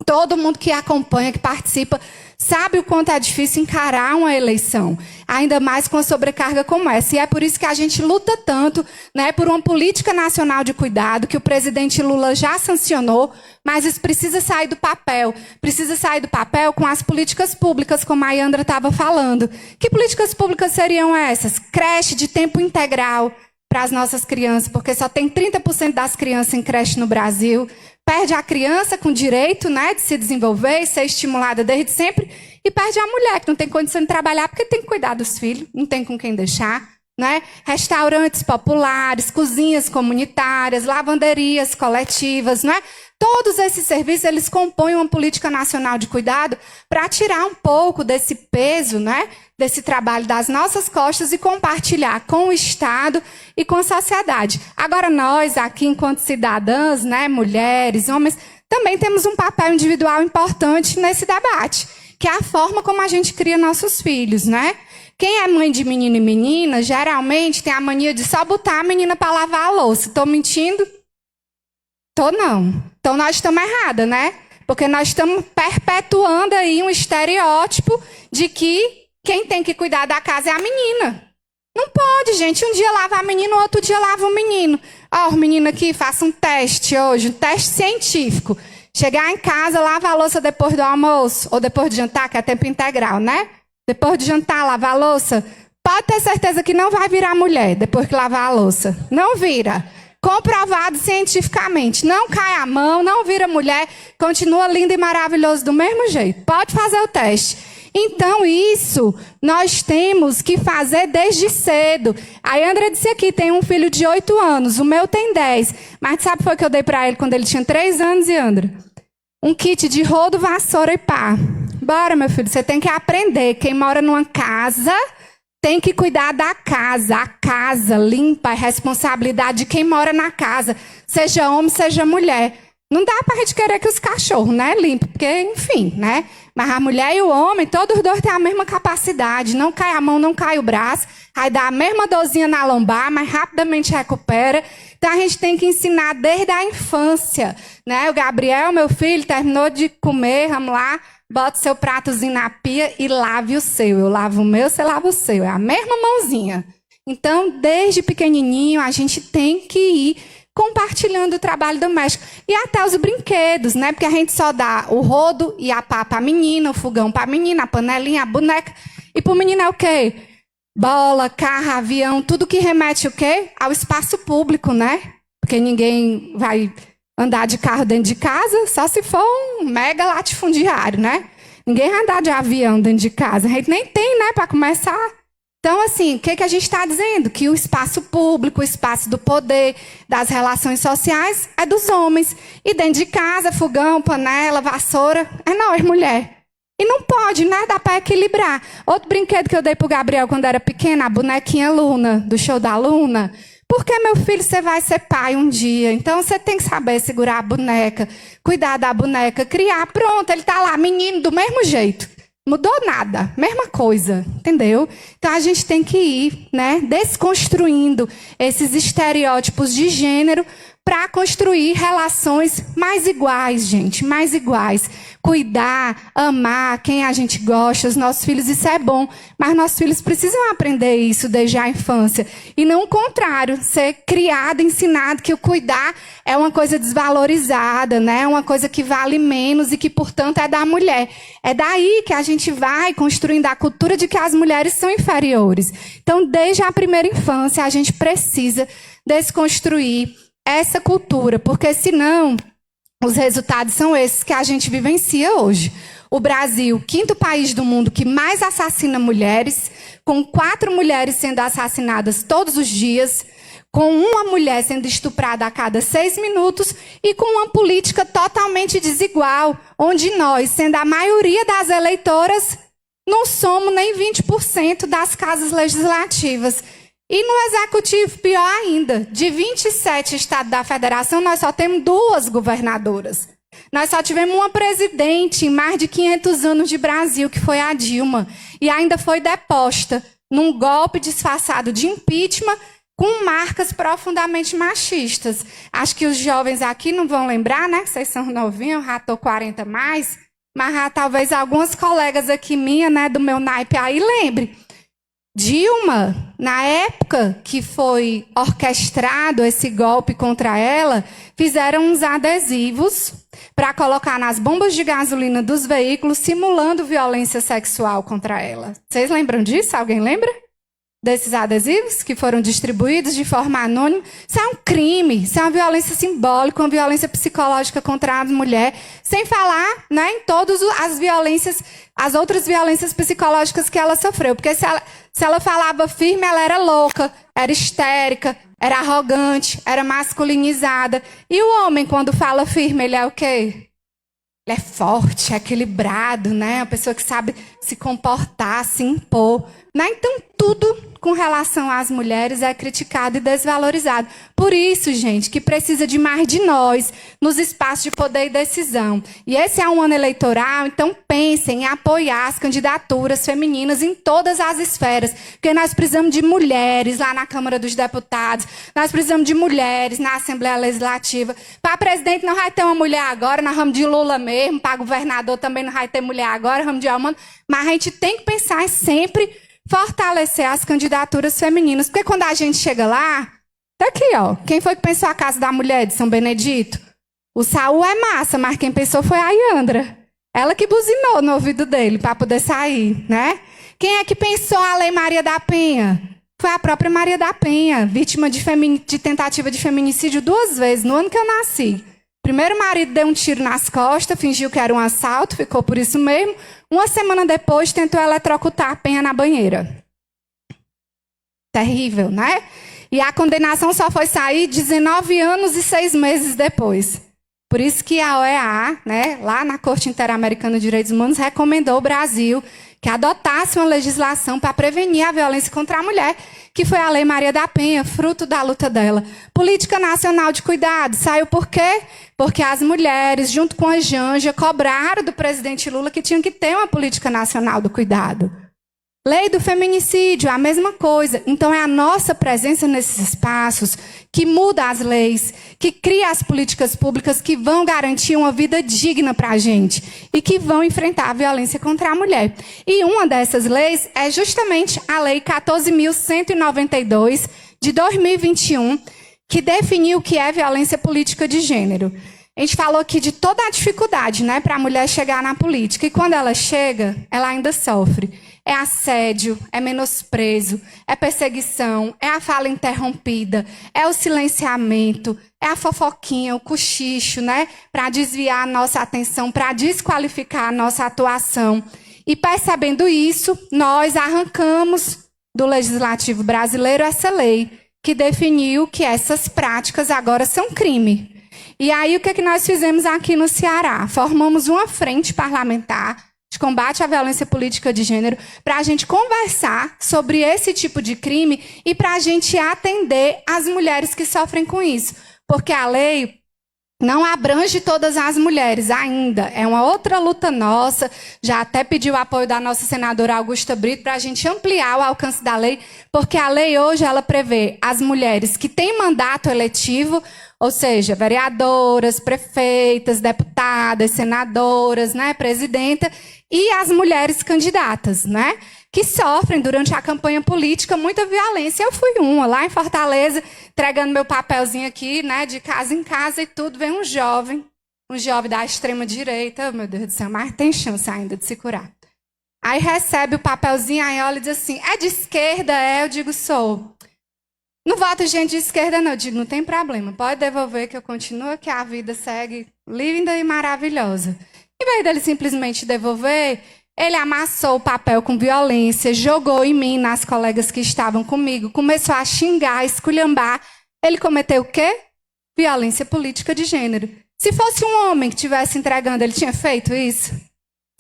todo mundo que acompanha, que participa, sabe o quanto é difícil encarar uma eleição, ainda mais com a sobrecarga como essa. E é por isso que a gente luta tanto, né, por uma política nacional de cuidado, que o presidente Lula já sancionou, mas isso precisa sair do papel. Precisa sair do papel com as políticas públicas, como a Yandra estava falando. Que políticas públicas seriam essas? Creche de tempo integral para as nossas crianças, porque só tem 30% das crianças em creche no Brasil. Perde a criança com direito, né, de se desenvolver e ser estimulada desde sempre, e perde a mulher, que não tem condição de trabalhar porque tem que cuidar dos filhos, não tem com quem deixar, né? Restaurantes populares, cozinhas comunitárias, lavanderias coletivas, né? Todos esses serviços, eles compõem uma política nacional de cuidado para tirar um pouco desse peso, né, desse trabalho das nossas costas e compartilhar com o Estado e com a sociedade. Agora, nós aqui, enquanto cidadãs, né, mulheres, homens, também temos um papel individual importante nesse debate, que é a forma como a gente cria nossos filhos, né? Quem é mãe de menino e menina, geralmente tem a mania de só botar a menina para lavar a louça. Estou mentindo? Tô não. Então nós estamos erradas, né? Porque nós estamos perpetuando aí um estereótipo de que quem tem que cuidar da casa é a menina. Não pode, gente. Um dia lava a menina, o outro dia lava o menino. Ó, o menino aqui, faça um teste hoje, um teste científico. Chegar em casa, lava a louça depois do almoço, ou depois de jantar, que é tempo integral, né? Depois de jantar, lavar a louça. Pode ter certeza que não vai virar mulher depois que lavar a louça. Não vira. Comprovado cientificamente. Não cai a mão, não vira mulher, continua lindo e maravilhoso do mesmo jeito. Pode fazer o teste. Então, isso nós temos que fazer desde cedo. A Yandra disse aqui, tem um filho de 8 anos, o meu tem 10. Mas sabe o que foi que eu dei para ele quando ele tinha 3 anos, Yandra? Um kit de rodo, vassoura e pá. Bora, meu filho, você tem que aprender. Quem mora numa casa tem que cuidar da casa. A casa limpa é responsabilidade de quem mora na casa. Seja homem, seja mulher. Não dá pra gente querer que os cachorros, né, limpem, porque, enfim, né? Mas a mulher e o homem, todos os dois têm a mesma capacidade. Não cai a mão, não cai o braço. Aí dá a mesma dorzinha na lombar, mas rapidamente recupera. Então, a gente tem que ensinar desde a infância, né? O Gabriel, meu filho, terminou de comer, vamos lá, bota o seu pratozinho na pia e lave o seu. Eu lavo o meu, você lava o seu. É a mesma mãozinha. Então, desde pequenininho, a gente tem que ir compartilhando o trabalho doméstico. E até os brinquedos, né? Porque a gente só dá o rodo e a pá para a menina, o fogão para a menina, a panelinha, a boneca. E para o menino é o quê? Bola, carro, avião, tudo que remete o quê? Ao espaço público, né? Porque ninguém vai andar de carro dentro de casa, só se for um mega latifundiário, né? Ninguém vai andar de avião dentro de casa. A gente nem tem, né, para começar. Então, assim, o que a gente está dizendo? Que o espaço público, o espaço do poder, das relações sociais, é dos homens. E dentro de casa, fogão, panela, vassoura, é nós, mulher. E não pode, né? Dá para equilibrar. Outro brinquedo que eu dei pro Gabriel quando era pequena, a bonequinha Luna, do show da Luna. Porque, meu filho, você vai ser pai um dia. Então, você tem que saber segurar a boneca, cuidar da boneca, criar. Pronto, ele tá lá, menino, do mesmo jeito. Mudou nada, mesma coisa, entendeu? Então, a gente tem que ir, né, desconstruindo esses estereótipos de gênero para construir relações mais iguais, gente, mais iguais. Cuidar, amar quem a gente gosta, os nossos filhos, isso é bom. Mas nossos filhos precisam aprender isso desde a infância. E não o contrário, ser criado, ensinado que o cuidar é uma coisa desvalorizada, né? Uma coisa que vale menos e que, portanto, é da mulher. É daí que a gente vai construindo a cultura de que as mulheres são inferiores. Então, desde a primeira infância, a gente precisa desconstruir essa cultura, porque senão os resultados são esses que a gente vivencia hoje. O Brasil, 5º país do mundo que mais assassina mulheres, com 4 mulheres sendo assassinadas todos os dias, com uma mulher sendo estuprada a cada 6 minutos e com uma política totalmente desigual, onde nós, sendo a maioria das eleitoras, não somos nem 20% das casas legislativas. E no executivo, pior ainda, de 27 estados da federação, nós só temos 2 governadoras. Nós só tivemos uma presidente em mais de 500 anos de Brasil, que foi a Dilma, e ainda foi deposta num golpe disfarçado de impeachment com marcas profundamente machistas. Acho que os jovens aqui não vão lembrar, né? Vocês são novinhos, eu já estou 40 mais, mas já, talvez algumas colegas aqui minhas, né, do meu naipe aí, lembrem. Dilma, na época que foi orquestrado esse golpe contra ela, fizeram uns adesivos para colocar nas bombas de gasolina dos veículos, simulando violência sexual contra ela. Vocês lembram disso? Alguém lembra? Desses adesivos que foram distribuídos de forma anônima? Isso é um crime, isso é uma violência simbólica, uma violência psicológica contra a mulher, sem falar, né, em todas as violências, as outras violências psicológicas que ela sofreu. Porque se ela falava firme, ela era louca, era histérica, era arrogante, era masculinizada. E o homem, quando fala firme, ele é o quê? Ele é forte, é equilibrado, né? Uma pessoa que sabe se comportar, se impor. Né? Então, tudo com relação às mulheres é criticado e desvalorizado. Por isso, gente, que precisa de mais de nós nos espaços de poder e decisão. E esse é um ano eleitoral, então pensem em apoiar as candidaturas femininas em todas as esferas. Porque nós precisamos de mulheres lá na Câmara dos Deputados, nós precisamos de mulheres na Assembleia Legislativa. Para presidente não vai ter uma mulher agora, nós vamos de Lula mesmo, para governador também não vai ter mulher agora, vamos de Almano. Mas a gente tem que pensar em sempre fortalecer as candidaturas femininas. Porque quando a gente chega lá, tá aqui, ó. Quem foi que pensou a Casa da Mulher de São Benedito? O Saul é massa, mas quem pensou foi a Iandra. Ela que buzinou no ouvido dele para poder sair, né? Quem é que pensou a Lei Maria da Penha? Foi a própria Maria da Penha, vítima de tentativa de feminicídio 2 vezes, no ano que eu nasci. Primeiro o marido deu um tiro nas costas, fingiu que era um assalto, ficou por isso mesmo. Uma semana depois, tentou eletrocutar a Penha na banheira. Terrível, né? E a condenação só foi sair 19 anos e 6 meses depois. Por isso que a OEA, né, lá na Corte Interamericana de Direitos Humanos, recomendou ao Brasil que adotasse uma legislação para prevenir a violência contra a mulher, que foi a Lei Maria da Penha, fruto da luta dela. Política Nacional de Cuidado, saiu por quê? Porque as mulheres, junto com a Janja, cobraram do presidente Lula que tinham que ter uma política nacional do cuidado. Lei do feminicídio, a mesma coisa. Então, é a nossa presença nesses espaços que muda as leis, que cria as políticas públicas que vão garantir uma vida digna para a gente e que vão enfrentar a violência contra a mulher. E uma dessas leis é justamente a Lei 14.192, de 2021, que definiu o que é violência política de gênero. A gente falou aqui de toda a dificuldade, né, para a mulher chegar na política. E quando ela chega, ela ainda sofre. É assédio, é menosprezo, é perseguição, é a fala interrompida, é o silenciamento, é a fofoquinha, o cochicho, né, para desviar a nossa atenção, para desqualificar a nossa atuação. E percebendo isso, nós arrancamos do Legislativo brasileiro essa lei que definiu que essas práticas agora são crime. E aí, o que é que nós fizemos aqui no Ceará? Formamos uma frente parlamentar de combate à violência política de gênero para a gente conversar sobre esse tipo de crime e para a gente atender as mulheres que sofrem com isso. Porque a lei não abrange todas as mulheres ainda. É uma outra luta nossa. Já até pedi o apoio da nossa senadora Augusta Brito para a gente ampliar o alcance da lei, porque a lei hoje ela prevê as mulheres que têm mandato eletivo, ou seja, vereadoras, prefeitas, deputadas, senadoras, né, presidenta, e as mulheres candidatas, né, que sofrem durante a campanha política muita violência. Eu fui uma lá em Fortaleza, entregando meu papelzinho aqui, né, de casa em casa e tudo, vem um jovem da extrema-direita, meu Deus do céu, mas tem chance ainda de se curar. Aí recebe o papelzinho, aí olha e diz assim, é de esquerda? É, eu digo, sou. Não voto gente de esquerda, não. Eu digo, não tem problema, pode devolver que eu continuo, que a vida segue linda e maravilhosa. Em vez dele simplesmente devolver, ele amassou o papel com violência, jogou em mim, nas colegas que estavam comigo, começou a xingar, esculhambar. Ele cometeu o quê? Violência política de gênero. Se fosse um homem que estivesse entregando, ele tinha feito isso?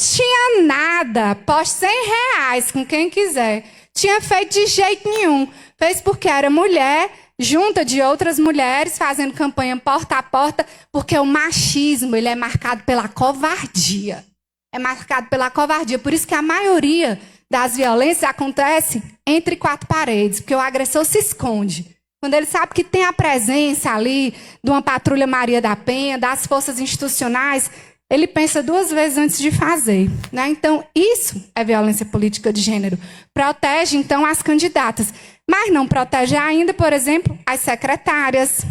Tinha nada, poste 100 reais com quem quiser. Tinha feito de jeito nenhum. Fez porque era mulher, junta de outras mulheres, fazendo campanha porta a porta, porque o machismo ele é marcado pela covardia. É marcado pela covardia. Por isso que a maioria das violências acontece entre quatro paredes, porque o agressor se esconde. Quando ele sabe que tem a presença ali de uma patrulha Maria da Penha, das forças institucionais, ele pensa 2 vezes antes de fazer, né? Então, isso é violência política de gênero. Protege, então, as candidatas. Mas não protege ainda, por exemplo, as secretárias,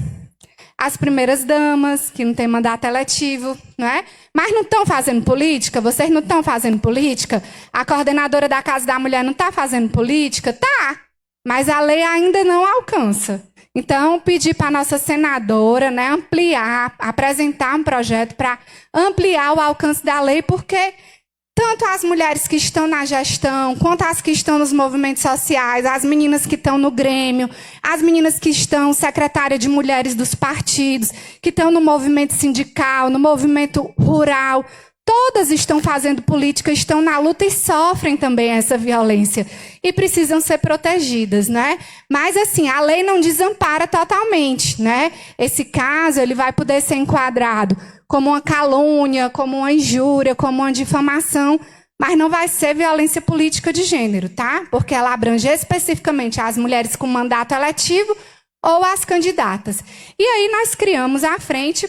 as primeiras damas, que não têm mandato eletivo, não é? Mas não estão fazendo política? Vocês não estão fazendo política? A coordenadora da Casa da Mulher não está fazendo política? Tá, mas a lei ainda não alcança. Então, pedir para a nossa senadora, né, ampliar, apresentar um projeto para ampliar o alcance da lei, porque tanto as mulheres que estão na gestão, quanto as que estão nos movimentos sociais, as meninas que estão no Grêmio, as meninas que estão secretária de mulheres dos partidos, que estão no movimento sindical, no movimento rural, todas estão fazendo política, estão na luta e sofrem também essa violência. E precisam ser protegidas, né? Mas, assim, a lei não desampara totalmente, né? Esse caso, ele vai poder ser enquadrado como uma calúnia, como uma injúria, como uma difamação, mas não vai ser violência política de gênero, tá? Porque ela abrange especificamente as mulheres com mandato eletivo ou as candidatas. E aí nós criamos a frente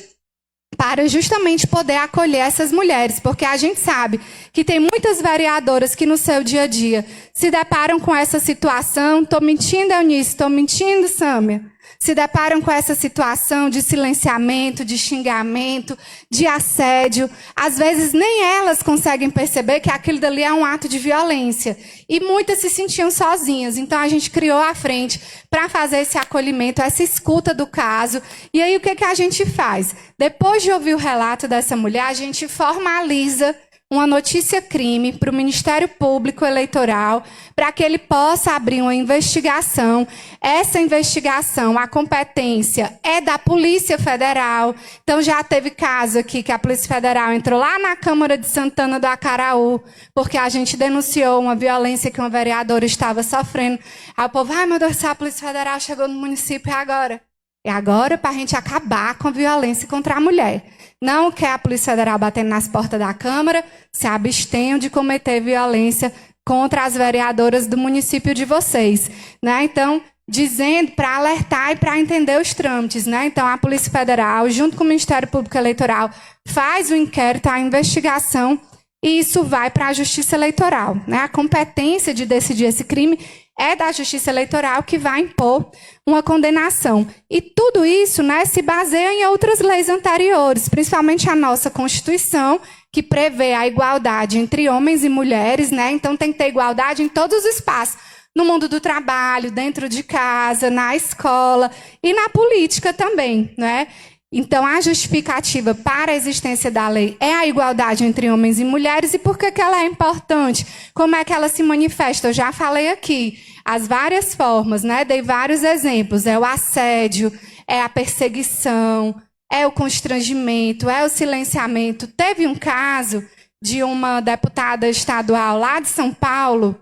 para justamente poder acolher essas mulheres, porque a gente sabe que tem muitas vereadoras que no seu dia a dia se deparam com essa situação. Estou mentindo, Eunice? Estou mentindo, Sâmia? Se deparam com essa situação de silenciamento, de xingamento, de assédio. Às vezes nem elas conseguem perceber que aquilo dali é um ato de violência. E muitas se sentiam sozinhas. Então a gente criou a frente para fazer esse acolhimento, essa escuta do caso. E aí o que a gente faz? Depois de ouvir o relato dessa mulher, a gente formaliza uma notícia-crime para o Ministério Público Eleitoral, para que ele possa abrir uma investigação. Essa investigação, a competência é da Polícia Federal. Então, já teve caso aqui que a Polícia Federal entrou lá na Câmara de Santana do Acaraú, porque a gente denunciou uma violência que uma vereadora estava sofrendo. Aí o povo, ai meu Deus do céu, a Polícia Federal chegou no município, e agora? E agora para a gente acabar com a violência contra a mulher. Não quer a Polícia Federal batendo nas portas da Câmara, se abstenham de cometer violência contra as vereadoras do município de vocês, né? Então, dizendo para alertar e para entender os trâmites, né? Então, a Polícia Federal, junto com o Ministério Público Eleitoral, faz o inquérito, a investigação, e isso vai para a Justiça Eleitoral, né? A competência de decidir esse crime é da Justiça Eleitoral, que vai impor uma condenação. E tudo isso, né, se baseia em outras leis anteriores, principalmente a nossa Constituição, que prevê a igualdade entre homens e mulheres, né? Então tem que ter igualdade em todos os espaços, no mundo do trabalho, dentro de casa, na escola e na política também, né? Então, a justificativa para a existência da lei é a igualdade entre homens e mulheres. E por que ela é importante? Como é que ela se manifesta? Eu já falei aqui as várias formas, né? Dei vários exemplos. É o assédio, é a perseguição, é o constrangimento, é o silenciamento. Teve um caso de uma deputada estadual lá de São Paulo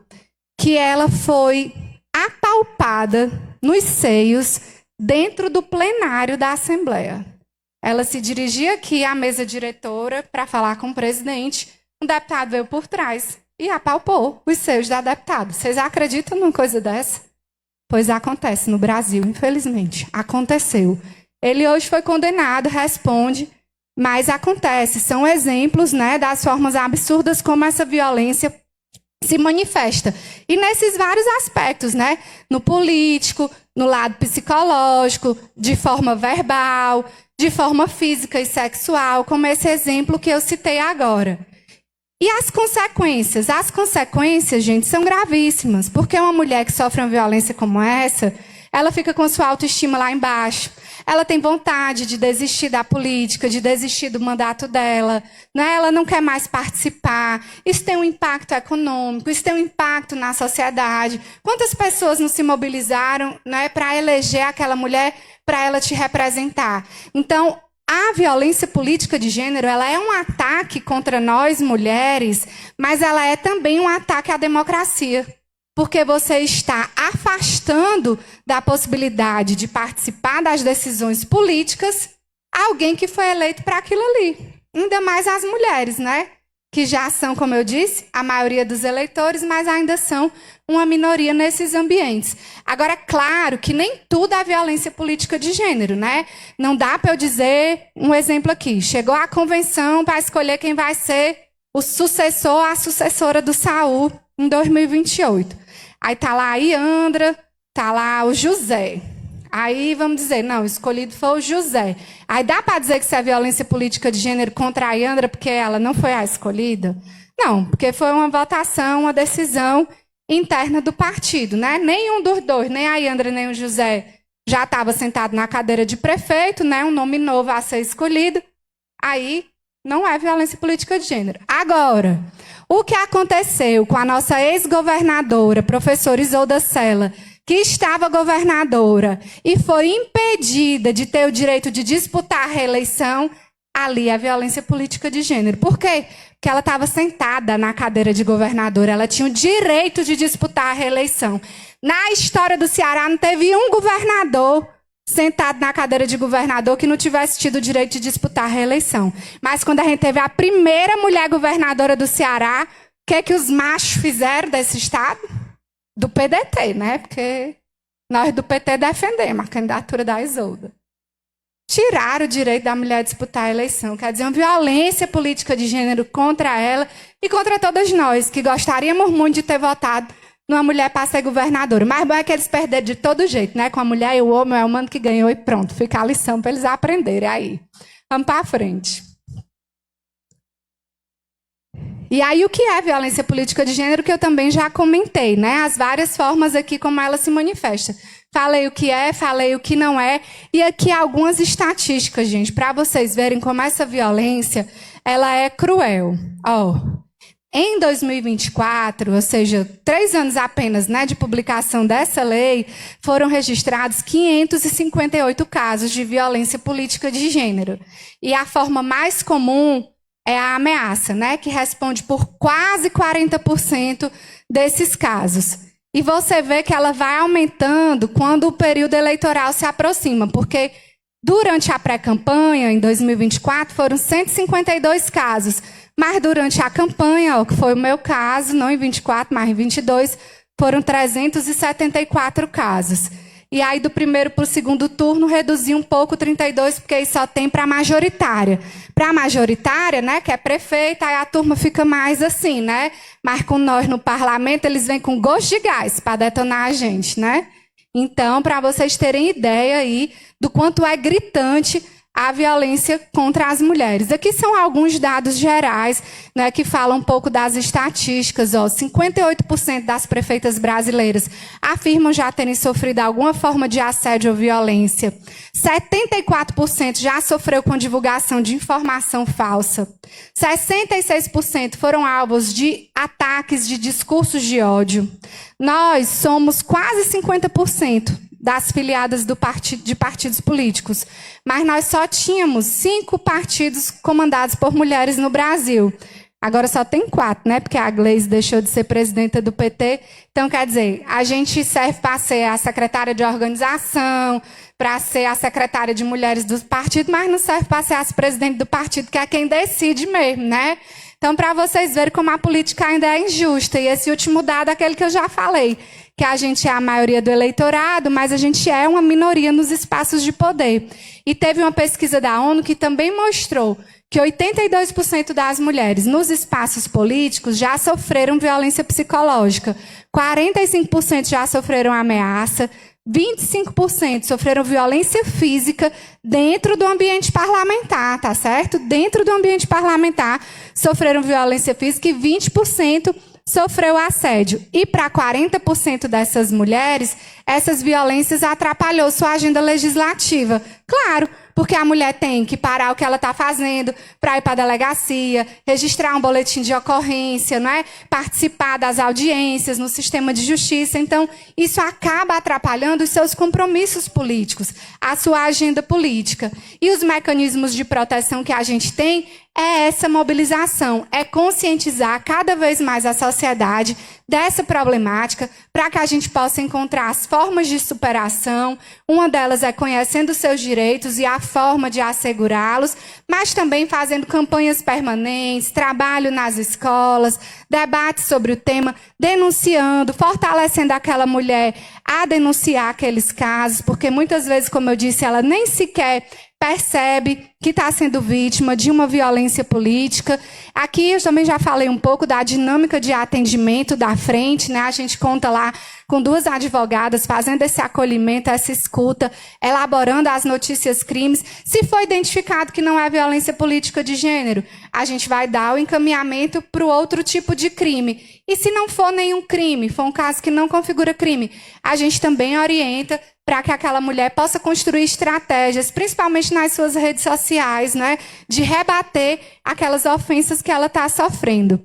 que ela foi apalpada nos seios dentro do plenário da Assembleia. Ela se dirigia aqui à mesa diretora para falar com o presidente. Um deputado veio por trás e apalpou os seios da deputada. Vocês acreditam numa coisa dessa? Pois acontece no Brasil, infelizmente. Aconteceu. Ele hoje foi condenado, responde, mas acontece. São exemplos, né, das formas absurdas como essa violência se manifesta. E nesses vários aspectos, né? No político, no lado psicológico, de forma verbal, de forma física e sexual, como esse exemplo que eu citei agora. E as consequências? As consequências, gente, são gravíssimas, porque uma mulher que sofre uma violência como essa, ela fica com sua autoestima lá embaixo. Ela tem vontade de desistir da política, de desistir do mandato dela, né? Ela não quer mais participar. Isso tem um impacto econômico, isso tem um impacto na sociedade. Quantas pessoas não se mobilizaram, né, para eleger aquela mulher, para ela te representar? Então, A violência política de gênero, ela é um ataque contra nós, mulheres, mas ela é também um ataque à democracia. Porque você está afastando da possibilidade de participar das decisões políticas alguém que foi eleito para aquilo ali. Ainda mais as mulheres, né? Que já são, como eu disse, a maioria dos eleitores, mas ainda são uma minoria nesses ambientes. Agora, é claro que nem tudo é violência política de gênero, né? Não dá para eu dizer um exemplo aqui. Chegou a convenção para escolher quem vai ser o sucessor, a sucessora do Saul em 2028. Aí tá lá a Iandra, tá lá o José. Aí vamos dizer, não, o escolhido foi o José. Aí dá para dizer que isso é violência política de gênero contra a Iandra porque ela não foi a escolhida? Não, porque foi uma votação, uma decisão interna do partido, né? Nenhum dos dois, nem a Iandra nem o José, já estava sentado na cadeira de prefeito, né? Um nome novo a ser escolhido. Aí não é violência política de gênero. Agora, o que aconteceu com a nossa ex-governadora, professora Isolda Sela, que estava governadora e foi impedida de ter o direito de disputar a reeleição, ali é violência política de gênero. Por quê? Porque ela estava sentada na cadeira de governadora, ela tinha o direito de disputar a reeleição. Na história do Ceará não teve um governador sentado na cadeira de governador que não tivesse tido o direito de disputar a reeleição. Mas quando a gente teve a primeira mulher governadora do Ceará, o que os machos fizeram desse estado? Do PDT, né? Porque nós do PT defendemos a candidatura da Isolda. Tiraram o direito da mulher disputar a eleição. Quer dizer, uma violência política de gênero contra ela e contra todas nós, que gostaríamos muito de ter votado numa mulher para ser governadora. Mas bom é que eles perderam de todo jeito, né? Com a mulher e o homem, é o mano que ganhou e pronto. Fica a lição para eles aprenderem aí. Vamos para frente. E aí, o que é violência política de gênero, que eu também já comentei, né? As várias formas aqui como ela se manifesta. Falei o que é, falei o que não é. E aqui algumas estatísticas, gente, para vocês verem como essa violência, ela é cruel. Em 2024, ou seja, 3 anos apenas, né, de publicação dessa lei, foram registrados 558 casos de violência política de gênero. E a forma mais comum é a ameaça, né, que responde por quase 40% desses casos. E você vê que ela vai aumentando quando o período eleitoral se aproxima, porque durante a pré-campanha, em 2024, foram 152 casos, mas durante a campanha, que foi o meu caso, não em 24, mas em 22, foram 374 casos. E aí, do primeiro para o segundo turno, reduziu um pouco, 32, porque aí só tem para a majoritária. Para a majoritária, né, que é prefeita, aí a turma fica mais assim, né? Mas com nós no parlamento, eles vêm com gosto de gás para detonar a gente, né? Então, para vocês terem ideia aí do quanto é gritante a violência contra as mulheres. Aqui são alguns dados gerais, né, que falam um pouco das estatísticas. 58% das prefeitas brasileiras afirmam já terem sofrido alguma forma de assédio ou violência. 74% já sofreu com divulgação de informação falsa. 66% foram alvos de ataques de discursos de ódio. Nós somos quase 50% das filiadas de partidos políticos. Mas nós só tínhamos 5 partidos comandados por mulheres no Brasil. Agora só tem 4, né? Porque a Gleisi deixou de ser presidenta do PT. Então, quer dizer, a gente serve para ser a secretária de organização, para ser a secretária de mulheres do partido, mas não serve para ser a presidente do partido, que é quem decide mesmo, né? Então, para vocês verem como a política ainda é injusta. E esse último dado é aquele que eu já falei, que a gente é a maioria do eleitorado, mas a gente é uma minoria nos espaços de poder. E teve uma pesquisa da ONU que também mostrou que 82% das mulheres nos espaços políticos já sofreram violência psicológica, 45% já sofreram ameaça, 25% sofreram violência física dentro do ambiente parlamentar, tá certo? Dentro do ambiente parlamentar sofreram violência física e 20% sofreu assédio. E para 40% dessas mulheres, essas violências atrapalhou sua agenda legislativa. Claro, porque a mulher tem que parar o que ela está fazendo para ir para a delegacia, registrar um boletim de ocorrência, não é? Participar das audiências no sistema de justiça. Então, isso acaba atrapalhando os seus compromissos políticos, a sua agenda política. E os mecanismos de proteção que a gente tem é essa mobilização, é conscientizar cada vez mais a sociedade dessa problemática para que a gente possa encontrar as formas de superação. Uma delas é conhecendo os seus direitos e a forma de assegurá-los, mas também fazendo campanhas permanentes, trabalho nas escolas, debates sobre o tema, denunciando, fortalecendo aquela mulher a denunciar aqueles casos, porque muitas vezes, como eu disse, ela nem sequer percebe que está sendo vítima de uma violência política. Aqui eu também já falei um pouco da dinâmica de atendimento da frente, né? A gente conta lá com 2 advogadas fazendo esse acolhimento, essa escuta, elaborando as notícias crimes. Se for identificado que não é violência política de gênero, a gente vai dar o encaminhamento para o outro tipo de crime. E se não for nenhum crime, for um caso que não configura crime, a gente também orienta para que aquela mulher possa construir estratégias, principalmente nas suas redes sociais, né, de rebater aquelas ofensas que ela está sofrendo.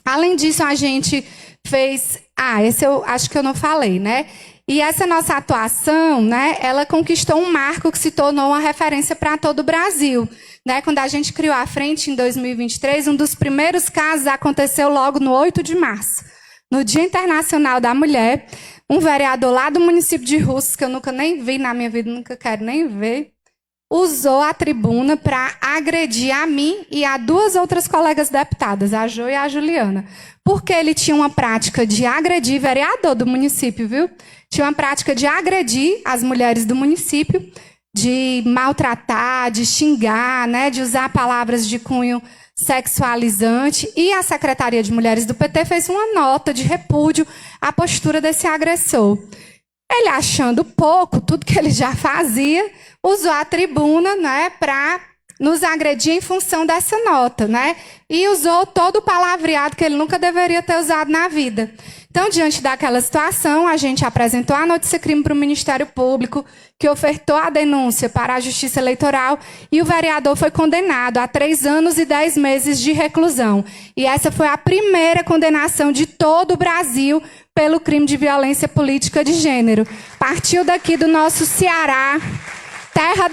Além disso, a gente fez... esse eu acho que eu não falei, né? E essa nossa atuação, né, ela conquistou um marco que se tornou uma referência para todo o Brasil. Né? Quando a gente criou a frente em 2023, um dos primeiros casos aconteceu logo no 8 de março, no Dia Internacional da Mulher. Um vereador lá do município de Russas, que eu nunca nem vi na minha vida, nunca quero nem ver, usou a tribuna para agredir a mim e a 2 outras colegas deputadas, a Jo e a Juliana. Porque ele tinha uma prática de agredir, vereador do município, viu? Tinha uma prática de agredir as mulheres do município, de maltratar, de xingar, né, de usar palavras de cunho sexualizante, e a Secretaria de Mulheres do PT fez uma nota de repúdio à postura desse agressor. Ele, achando pouco, tudo que ele já fazia, usou a tribuna, né, para nos agredir em função dessa nota, né, e usou todo o palavreado que ele nunca deveria ter usado na vida. Então, diante daquela situação, a gente apresentou a notícia-crime para o Ministério Público, que ofertou a denúncia para a Justiça Eleitoral, e o vereador foi condenado a 3 anos e 10 meses de reclusão. E essa foi a primeira condenação de todo o Brasil pelo crime de violência política de gênero. Partiu daqui do nosso Ceará, terra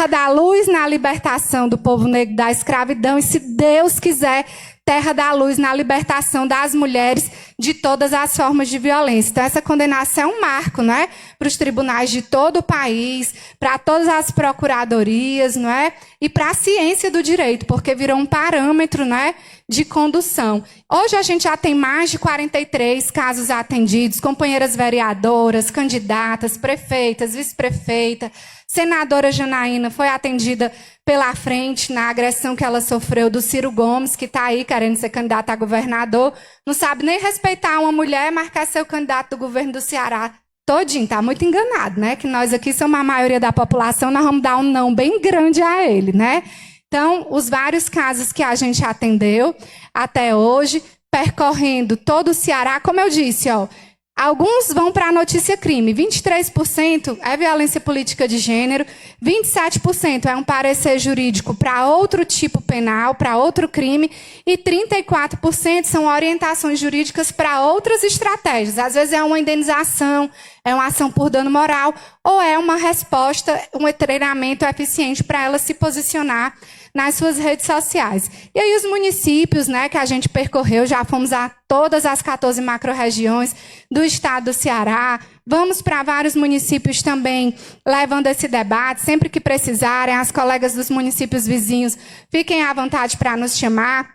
da luz na libertação do povo negro da escravidão, e, se Deus quiser, terra da luz na libertação das mulheres de todas as formas de violência. Então, essa condenação é um marco, não é? Para os tribunais de todo o país, para todas as procuradorias, não é? E para a ciência do direito, porque virou um parâmetro, não é, de condução. Hoje a gente já tem mais de 43 casos atendidos, companheiras vereadoras, candidatas, prefeitas, vice-prefeita. Senadora Janaína foi atendida pela frente na agressão que ela sofreu do Ciro Gomes, que está aí querendo ser candidato a governador. Não sabe nem respeitar uma mulher, mas quer ser o candidato do governo do Ceará todinho. Está muito enganado, né? Que nós aqui somos a maioria da população, nós vamos dar um não bem grande a ele, né? Então, os vários casos que a gente atendeu até hoje, percorrendo todo o Ceará, como eu disse, ó, alguns vão para a notícia crime, 23% é violência política de gênero, 27% é um parecer jurídico para outro tipo penal, para outro crime, e 34% são orientações jurídicas para outras estratégias. Às vezes é uma indenização, é uma ação por dano moral, ou é uma resposta, um treinamento eficiente para ela se posicionar nas suas redes sociais. E aí os municípios, né, que a gente percorreu, já fomos a todas as 14 macro-regiões do estado do Ceará, vamos para vários municípios também, levando esse debate, sempre que precisarem, as colegas dos municípios vizinhos, fiquem à vontade para nos chamar.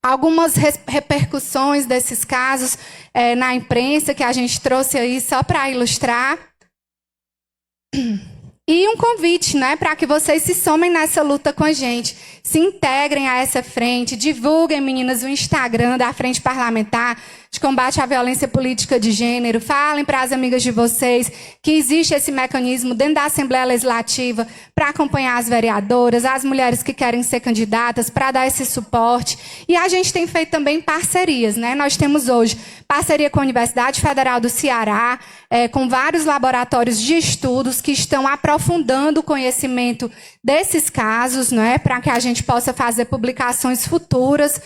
Algumas repercussões desses casos na imprensa, que a gente trouxe aí só para ilustrar. E um convite, né, para que vocês se somem nessa luta com a gente, se integrem a essa frente, divulguem, meninas, o Instagram da Frente Parlamentar, de Combate à Violência Política de Gênero, falem para as amigas de vocês que existe esse mecanismo dentro da Assembleia Legislativa para acompanhar as vereadoras, as mulheres que querem ser candidatas, para dar esse suporte. E a gente tem feito também parcerias, né? Nós temos hoje parceria com a Universidade Federal do Ceará, com vários laboratórios de estudos que estão aprofundando o conhecimento desses casos, né, para que a gente possa fazer publicações futuras.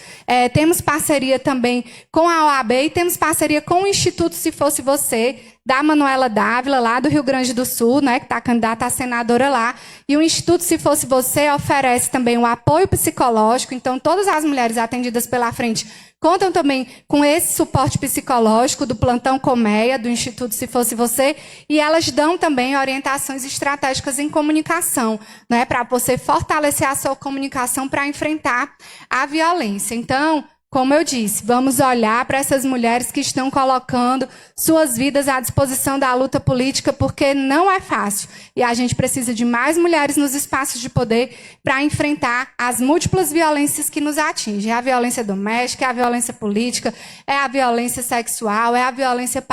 Temos parceria também com a OAB e temos parceria com o Instituto Se Fosse Você, da Manuela Dávila, lá do Rio Grande do Sul, né, que está candidata a senadora lá. E o Instituto Se Fosse Você oferece também o apoio psicológico. Então, todas as mulheres atendidas pela frente contam também com esse suporte psicológico do Plantão Colmeia, do Instituto Se Fosse Você, e elas dão também orientações estratégicas em comunicação, né, para você fortalecer a sua comunicação para enfrentar a violência. Então, como eu disse, vamos olhar para essas mulheres que estão colocando suas vidas à disposição da luta política, porque não é fácil. E a gente precisa de mais mulheres nos espaços de poder para enfrentar as múltiplas violências que nos atingem. É a violência doméstica, é a violência política, é a violência sexual, é a violência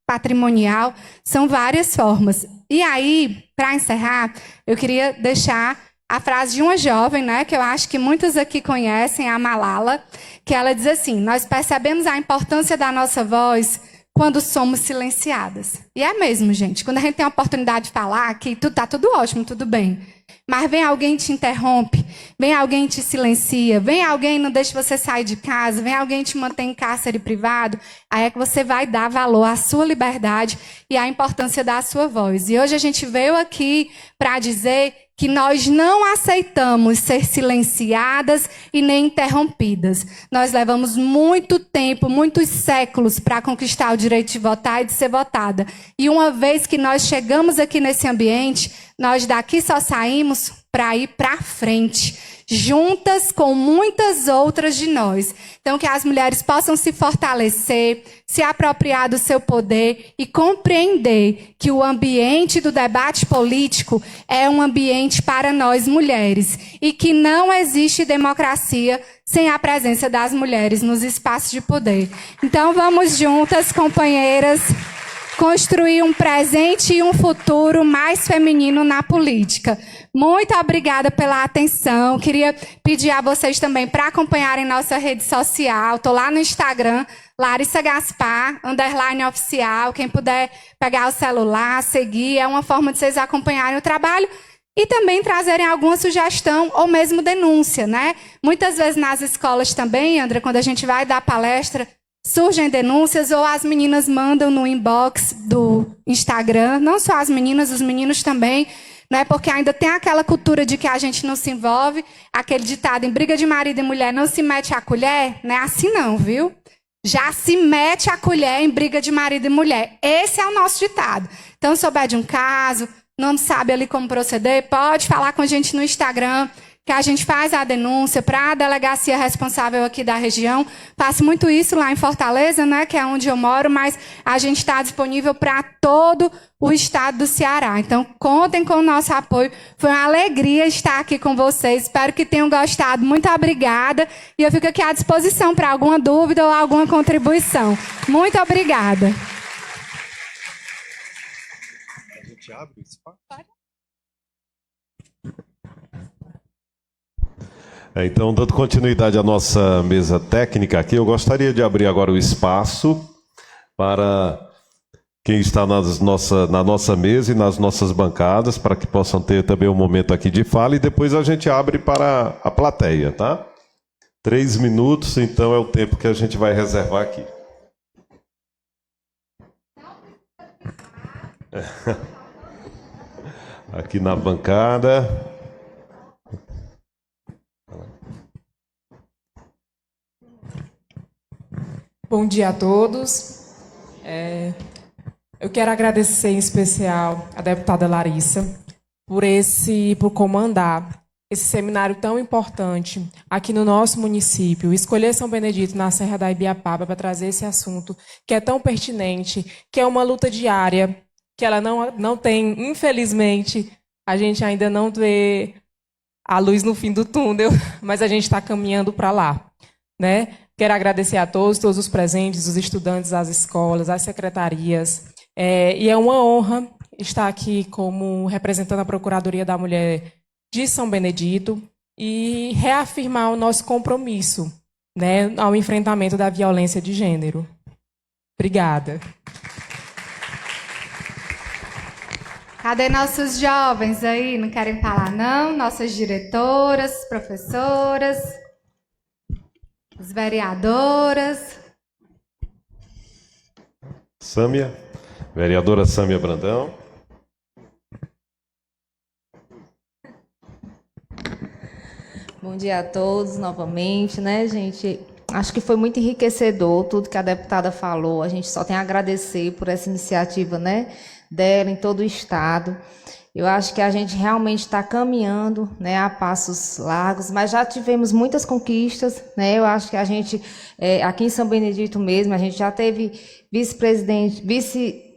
patrimonial. São várias formas. E aí, para encerrar, eu queria deixar a frase de uma jovem, né, que eu acho que muitos aqui conhecem, a Malala, que ela diz assim: nós percebemos a importância da nossa voz quando somos silenciadas. E é mesmo, gente. Quando a gente tem a oportunidade de falar, que tá tudo ótimo, tudo bem. Mas vem alguém e te interrompe, vem alguém e te silencia, vem alguém e não deixa você sair de casa, vem alguém e te mantém em cárcere privado, aí é que você vai dar valor à sua liberdade e à importância da sua voz. E hoje a gente veio aqui para dizer que nós não aceitamos ser silenciadas e nem interrompidas. Nós levamos muito tempo, muitos séculos para conquistar o direito de votar e de ser votada. E uma vez que nós chegamos aqui nesse ambiente, nós daqui só saímos para ir para frente, juntas com muitas outras de nós. Então, que as mulheres possam se fortalecer, se apropriar do seu poder e compreender que o ambiente do debate político é um ambiente para nós mulheres e que não existe democracia sem a presença das mulheres nos espaços de poder. Então, vamos juntas, companheiras, construir um presente e um futuro mais feminino na política. Muito obrigada pela atenção. Queria pedir a vocês também para acompanharem nossa rede social. Estou lá no Instagram, Larissa Gaspar, _oficial. Quem puder pegar o celular, seguir, é uma forma de vocês acompanharem o trabalho e também trazerem alguma sugestão ou mesmo denúncia, né? Muitas vezes nas escolas também, André, quando a gente vai dar palestra, surgem denúncias ou as meninas mandam no inbox do Instagram, não só as meninas, os meninos também, né? Porque ainda tem aquela cultura de que a gente não se envolve, aquele ditado, em briga de marido e mulher não se mete a colher, não é assim não, viu? Já se mete a colher em briga de marido e mulher. Esse é o nosso ditado. Então, se souber de um caso, não sabe ali como proceder, pode falar com a gente no Instagram, que a gente faz a denúncia para a delegacia responsável aqui da região. Faço muito isso lá em Fortaleza, né, que é onde eu moro, mas a gente está disponível para todo o estado do Ceará. Então, contem com o nosso apoio. Foi uma alegria estar aqui com vocês. Espero que tenham gostado. Muito obrigada. E eu fico aqui à disposição para alguma dúvida ou alguma contribuição. Muito obrigada. A gente abre o espaço? Então, dando continuidade à nossa mesa técnica aqui, eu gostaria de abrir agora o espaço para quem está na nossa mesa e nas nossas bancadas, para que possam ter também um momento aqui de fala, e depois a gente abre para a plateia, tá? 3 minutos, então, é o tempo que a gente vai reservar aqui. Aqui na bancada. Bom dia a todos. Eu quero agradecer em especial a deputada Larissa por comandar esse seminário tão importante aqui no nosso município, escolher São Benedito na Serra da Ibiapaba para trazer esse assunto que é tão pertinente, que é uma luta diária, que ela não tem, infelizmente, a gente ainda não vê a luz no fim do túnel, mas a gente está caminhando para lá. né? Quero agradecer a todos os presentes, os estudantes, as escolas, as secretarias. E é uma honra estar aqui como representando a Procuradoria da Mulher de São Benedito e reafirmar o nosso compromisso, né, ao enfrentamento da violência de gênero. Obrigada. Cadê nossos jovens aí? Não querem falar, não? Nossas diretoras, professoras, as vereadoras. Sâmia, vereadora Sâmia Brandão. Bom dia a todos novamente, né, gente? Acho que foi muito enriquecedor tudo que a deputada falou. A gente só tem a agradecer por essa iniciativa, né, dela em todo o estado. Eu acho que a gente realmente está caminhando, né, a passos largos, mas já tivemos muitas conquistas, né? Eu acho que a gente, aqui em São Benedito mesmo, a gente já teve vice-prefeita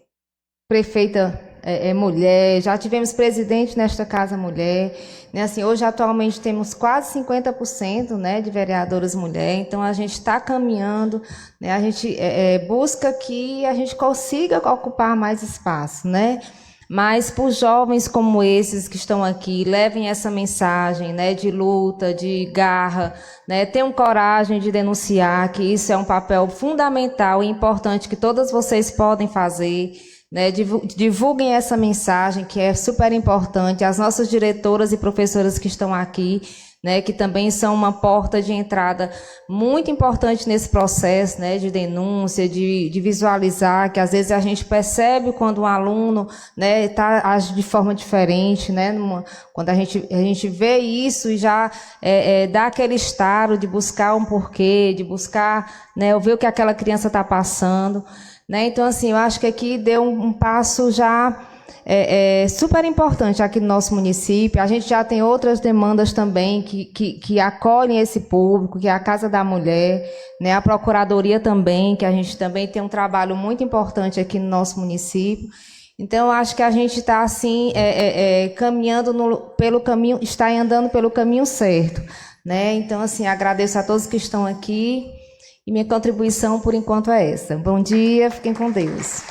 mulher, já tivemos presidente nesta casa mulher, né? Assim, hoje atualmente temos quase 50%, né, de vereadoras mulher, então a gente está caminhando, né? A gente busca que a gente consiga ocupar mais espaço, né? Mas por jovens como esses que estão aqui, levem essa mensagem, né, de luta, de garra, né, tenham coragem de denunciar, que isso é um papel fundamental e importante que todas vocês podem fazer, né, divulguem essa mensagem que é super importante. As nossas diretoras e professoras que estão aqui, né, que também são uma porta de entrada muito importante nesse processo, né, de denúncia, de visualizar, que às vezes a gente percebe quando um aluno, né, age de forma diferente, né, quando a gente vê isso e já dá aquele estalo de buscar um porquê, de buscar, né, ver o que aquela criança está passando, né. Então, assim, eu acho que aqui deu um passo já super importante aqui no nosso município. A gente já tem outras demandas também que acolhem esse público, que é a Casa da Mulher, né, a Procuradoria também, que a gente também tem um trabalho muito importante aqui no nosso município. Então, eu acho que a gente está, assim, caminhando pelo caminho, está andando pelo caminho certo, né? Então, assim, agradeço a todos que estão aqui e minha contribuição, por enquanto, é essa. Bom dia, fiquem com Deus.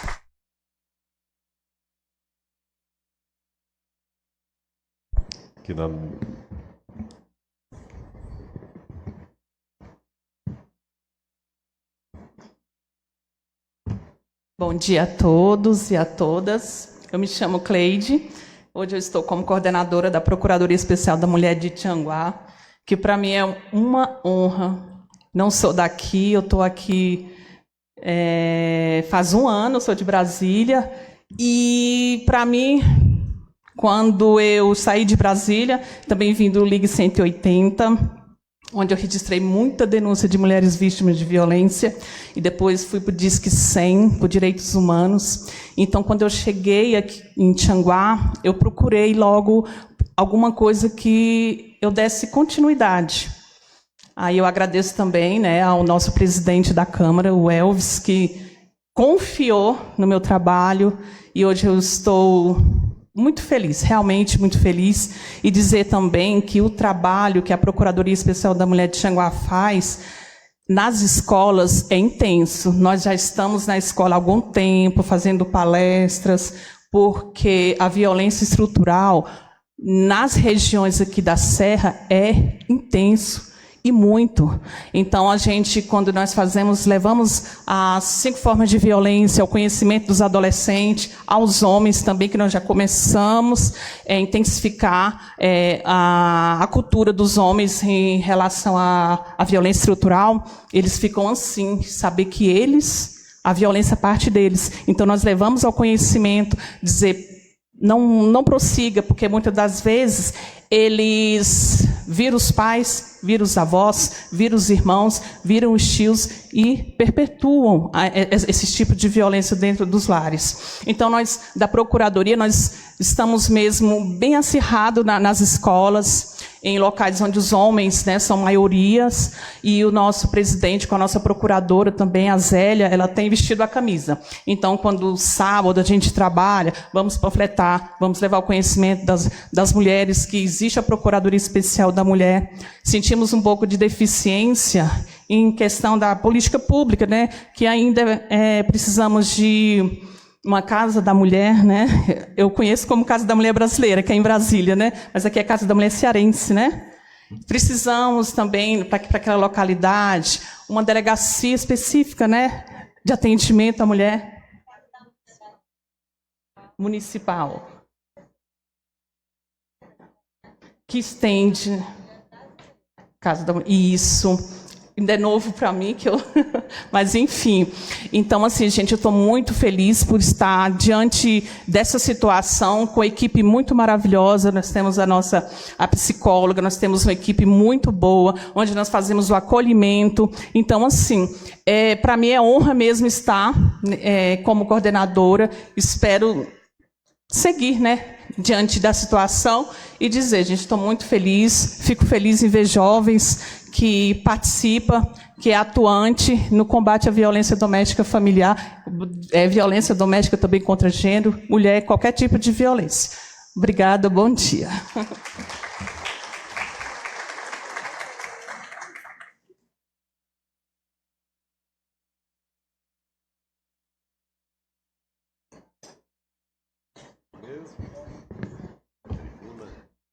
Bom dia a todos e a todas. Eu me chamo Cleide. Hoje eu estou como coordenadora da Procuradoria Especial da Mulher de Tianguá, que para mim é uma honra. Não sou daqui, eu estou aqui faz um ano, sou de Brasília, e para mim, quando eu saí de Brasília, também vim do Ligue 180, onde eu registrei muita denúncia de mulheres vítimas de violência, e depois fui para o Disque 100, por Direitos Humanos. Então, quando eu cheguei aqui em Tianguá, eu procurei logo alguma coisa que eu desse continuidade. Aí eu agradeço também, né, ao nosso presidente da Câmara, o Elvis, que confiou no meu trabalho, e hoje eu estou muito feliz, realmente muito feliz, e dizer também que o trabalho que a Procuradoria Especial da Mulher de Tianguá faz nas escolas é intenso. Nós já estamos na escola há algum tempo, fazendo palestras, porque a violência estrutural nas regiões aqui da Serra é intenso. E muito. Então, a gente, quando nós levamos as 5 formas de violência ao conhecimento dos adolescentes, aos homens também, que nós já começamos a intensificar a cultura dos homens em relação à violência estrutural, eles ficam assim, saber que a violência parte deles. Então, nós levamos ao conhecimento, dizer, não prossiga, porque muitas das vezes eles viram os pais, viram os avós, viram os irmãos, viram os tios e perpetuam esse tipo de violência dentro dos lares. Então, nós, da Procuradoria, nós estamos mesmo bem acirrados nas escolas, em locais onde os homens, né, são maiorias, e o nosso presidente, com a nossa procuradora também, a Zélia, ela tem vestido a camisa. Então, quando sábado a gente trabalha, vamos panfletar, vamos levar o conhecimento das mulheres, que existe a Procuradoria Especial da Mulher. Sentimos um pouco de deficiência em questão da política pública, né, que ainda precisamos de uma Casa da Mulher, né? Eu conheço como Casa da Mulher Brasileira, que é em Brasília, né? Mas aqui é a Casa da Mulher Cearense, né? Precisamos também, para aquela localidade, uma delegacia específica, né, de atendimento à mulher municipal, que estende Casa da Mulher. Isso. Ainda é novo para mim, mas enfim. Então, assim, gente, eu estou muito feliz por estar diante dessa situação com a equipe muito maravilhosa. Nós temos a psicóloga, nós temos uma equipe muito boa, onde nós fazemos o acolhimento. Então, assim, para mim é honra mesmo estar como coordenadora. Espero seguir, né, diante da situação e dizer, gente, estou muito feliz, fico feliz em ver jovens que participa, que é atuante no combate à violência doméstica familiar, violência doméstica também contra gênero, mulher, qualquer tipo de violência. Obrigada, bom dia.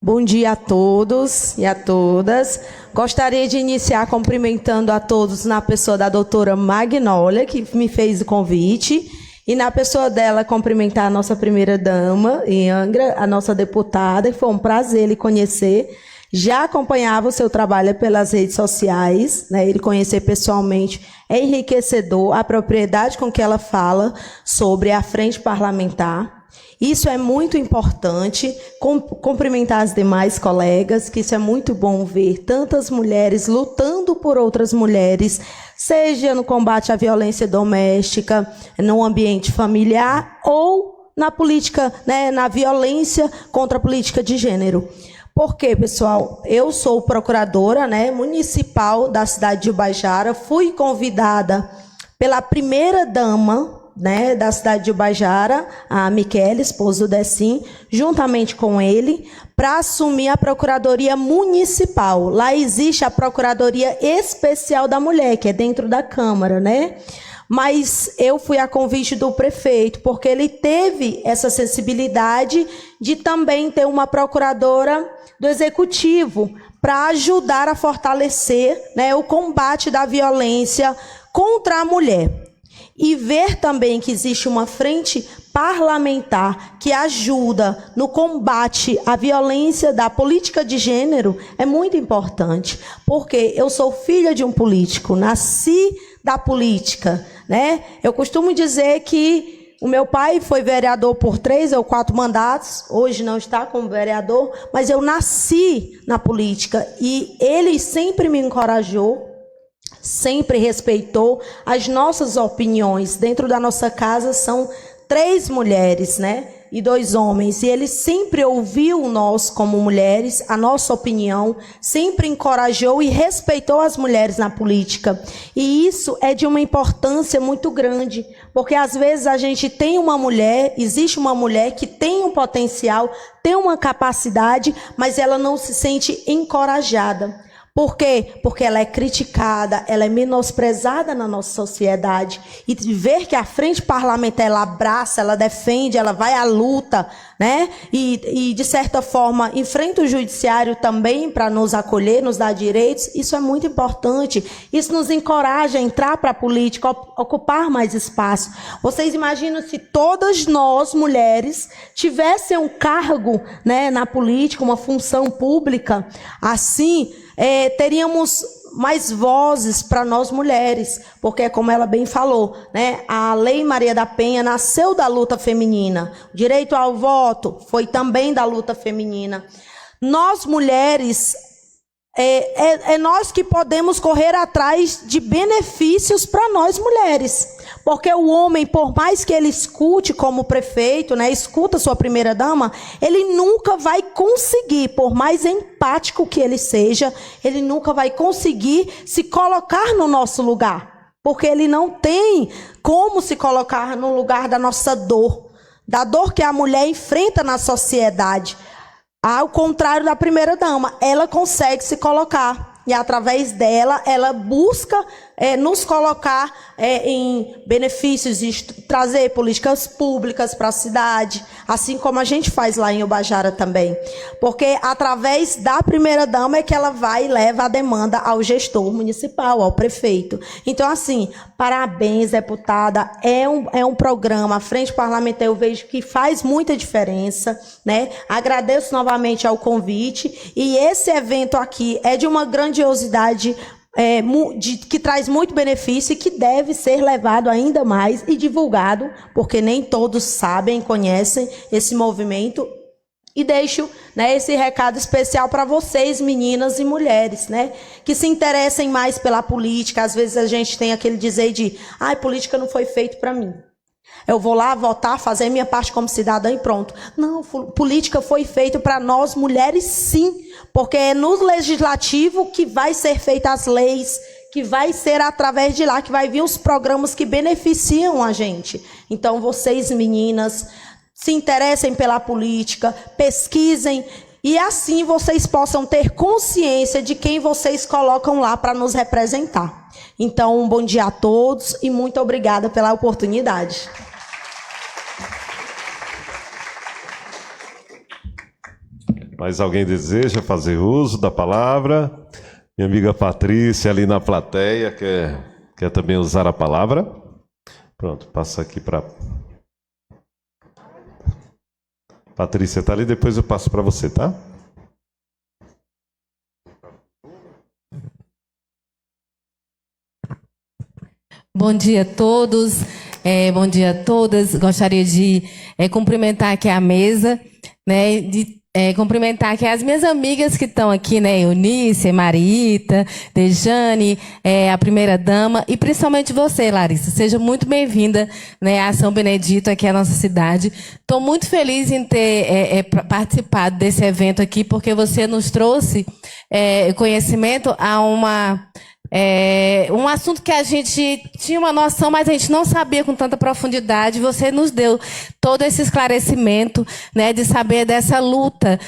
Bom dia a todos e a todas. Gostaria de iniciar cumprimentando a todos na pessoa da doutora Magnólia, que me fez o convite, e na pessoa dela cumprimentar a nossa primeira-dama, em Angra, a nossa deputada, que foi um prazer lhe conhecer. Já acompanhava o seu trabalho pelas redes sociais, né? Ele conhecer pessoalmente é enriquecedor, a propriedade com que ela fala sobre a frente parlamentar. Isso é muito importante, cumprimentar as demais colegas, que isso é muito bom ver tantas mulheres lutando por outras mulheres, seja no combate à violência doméstica, no ambiente familiar ou na política, né, na violência contra a política de gênero. Porque, pessoal, eu sou procuradora, né, municipal da cidade de Ubajara, fui convidada pela primeira-dama, né, da cidade de Ubajara, a Michele, esposa do Decim, juntamente com ele, para assumir a Procuradoria Municipal. Lá existe a Procuradoria Especial da Mulher, que é dentro da Câmara, né? Mas eu fui a convite do prefeito, porque ele teve essa sensibilidade de também ter uma procuradora do Executivo para ajudar a fortalecer, né, o combate da violência contra a mulher. E ver também que existe uma frente parlamentar que ajuda no combate à violência da política de gênero é muito importante. Porque eu sou filha de um político, nasci da política, né? Eu costumo dizer que o meu pai foi vereador por 3 ou 4 mandatos, hoje não está como vereador, mas eu nasci na política e ele sempre me encorajou, sempre respeitou as nossas opiniões. Dentro da nossa casa são 3 mulheres, né, e 2 homens, e ele sempre ouviu nós como mulheres, a nossa opinião, sempre encorajou e respeitou as mulheres na política. E isso é de uma importância muito grande, porque às vezes a gente tem uma mulher, existe uma mulher que tem um potencial, tem uma capacidade, mas ela não se sente encorajada. Por quê? Porque ela é criticada, ela é menosprezada na nossa sociedade. E ver que a frente parlamentar ela abraça, ela defende, ela vai à luta, né? E de certa forma, enfrenta o judiciário também para nos acolher, nos dar direitos. Isso é muito importante. Isso nos encoraja a entrar para a política, ocupar mais espaço. Vocês imaginam se todas nós, mulheres, tivessem um cargo, né, na política, uma função pública, assim... teríamos mais vozes para nós mulheres, porque como ela bem falou, né, a Lei Maria da Penha nasceu da luta feminina, o direito ao voto foi também da luta feminina. Nós mulheres, nós que podemos correr atrás de benefícios para nós mulheres, porque o homem, por mais que ele escute como prefeito, né, escuta sua primeira-dama, ele nunca vai conseguir, por mais empático que ele seja, ele nunca vai conseguir se colocar no nosso lugar, porque ele não tem como se colocar no lugar da nossa dor, da dor que a mulher enfrenta na sociedade. Ao contrário da primeira-dama, ela consegue se colocar. e através dela, ela busca nos colocar em benefícios e trazer políticas públicas para a cidade, assim como a gente faz lá em Ubajara também. Porque através da primeira-dama é que ela vai e leva a demanda ao gestor municipal, ao prefeito. Então, assim, parabéns, deputada. É um programa, a Frente Parlamentar, eu vejo que faz muita diferença, né? Agradeço novamente ao convite. E esse evento aqui é de uma grandiosidade que traz muito benefício e que deve ser levado ainda mais e divulgado, porque nem todos sabem, conhecem esse movimento. E deixo, né, esse recado especial para vocês, meninas e mulheres, né, que se interessem mais pela política. Às vezes a gente tem aquele dizer de, política não foi feito para mim. Eu vou lá votar, fazer minha parte como cidadã e pronto. Não, política foi feita para nós mulheres, sim, porque é no legislativo que vai ser feitas as leis, que vai ser através de lá que vai vir os programas que beneficiam a gente. Então, vocês, meninas, se interessem pela política, pesquisem, e assim vocês possam ter consciência de quem vocês colocam lá para nos representar. Então, um bom dia a todos e muito obrigada pela oportunidade. Mais alguém deseja fazer uso da palavra? Minha amiga Patrícia, ali na plateia, quer também usar a palavra? Pronto, passa aqui para... Patrícia está ali, depois eu passo para você, tá? Bom dia a todos, bom dia a todas. Gostaria de cumprimentar aqui a mesa, né, cumprimentar aqui as minhas amigas que estão aqui, né, Eunice, Marita, Dejane, a primeira-dama, e principalmente você, Larissa. Seja muito bem-vinda, né, a São Benedito, aqui à nossa cidade. Estou muito feliz em ter participado desse evento aqui, porque você nos trouxe conhecimento a um assunto que a gente tinha uma noção, mas a gente não sabia com tanta profundidade. Você nos deu todo esse esclarecimento, né, de saber dessa luta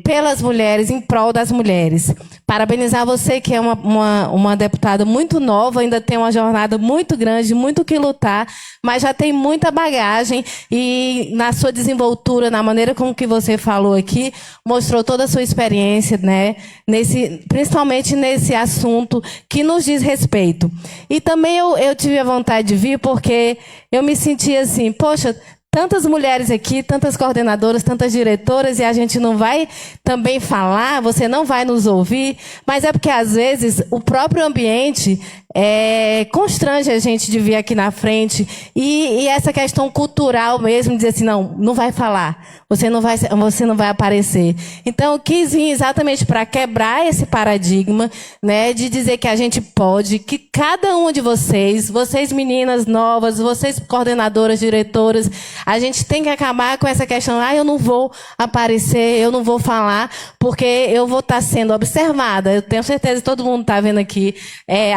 pelas mulheres, em prol das mulheres. Parabenizar você, que é uma deputada muito nova, ainda tem uma jornada muito grande, muito que lutar, mas já tem muita bagagem e na sua desenvoltura, na maneira como que você falou aqui, mostrou toda a sua experiência, né, principalmente nesse assunto que nos diz respeito. E também eu tive a vontade de vir porque eu me senti assim, poxa, tantas mulheres aqui, tantas coordenadoras, tantas diretoras, e a gente não vai também falar, você não vai nos ouvir, mas é porque, às vezes, o próprio ambiente constrange a gente de vir aqui na frente, e essa questão cultural mesmo, dizer assim, não vai falar, você não vai aparecer. Então, eu quis vir exatamente para quebrar esse paradigma, né, de dizer que a gente pode, que cada uma de vocês meninas novas, vocês coordenadoras, diretoras, a gente tem que acabar com essa questão, eu não vou aparecer, eu não vou falar, porque eu vou estar sendo observada. Eu tenho certeza que todo mundo está vendo aqui.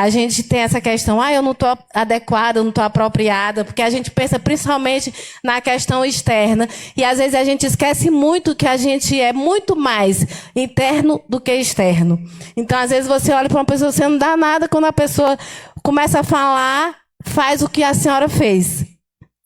A gente tem essa questão, eu não estou adequada, eu não estou apropriada, porque a gente pensa principalmente na questão externa, e às vezes a gente esquece muito que a gente é muito mais interno do que externo. Então, às vezes você olha para uma pessoa, você não dá nada, quando a pessoa começa a falar, faz o que a senhora fez.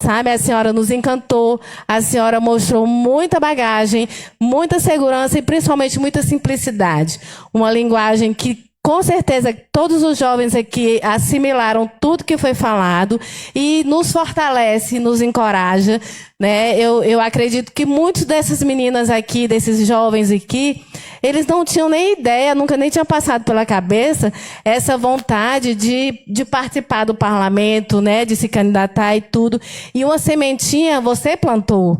Sabe, a senhora nos encantou, a senhora mostrou muita bagagem, muita segurança e principalmente muita simplicidade. Uma linguagem que, com certeza, todos os jovens aqui assimilaram tudo que foi falado e nos fortalece, nos encoraja, né? Eu acredito que muitas dessas meninas aqui, desses jovens aqui, eles não tinham nem ideia, nunca nem tinham passado pela cabeça essa vontade de participar do parlamento, né? De se candidatar e tudo. E uma sementinha você plantou,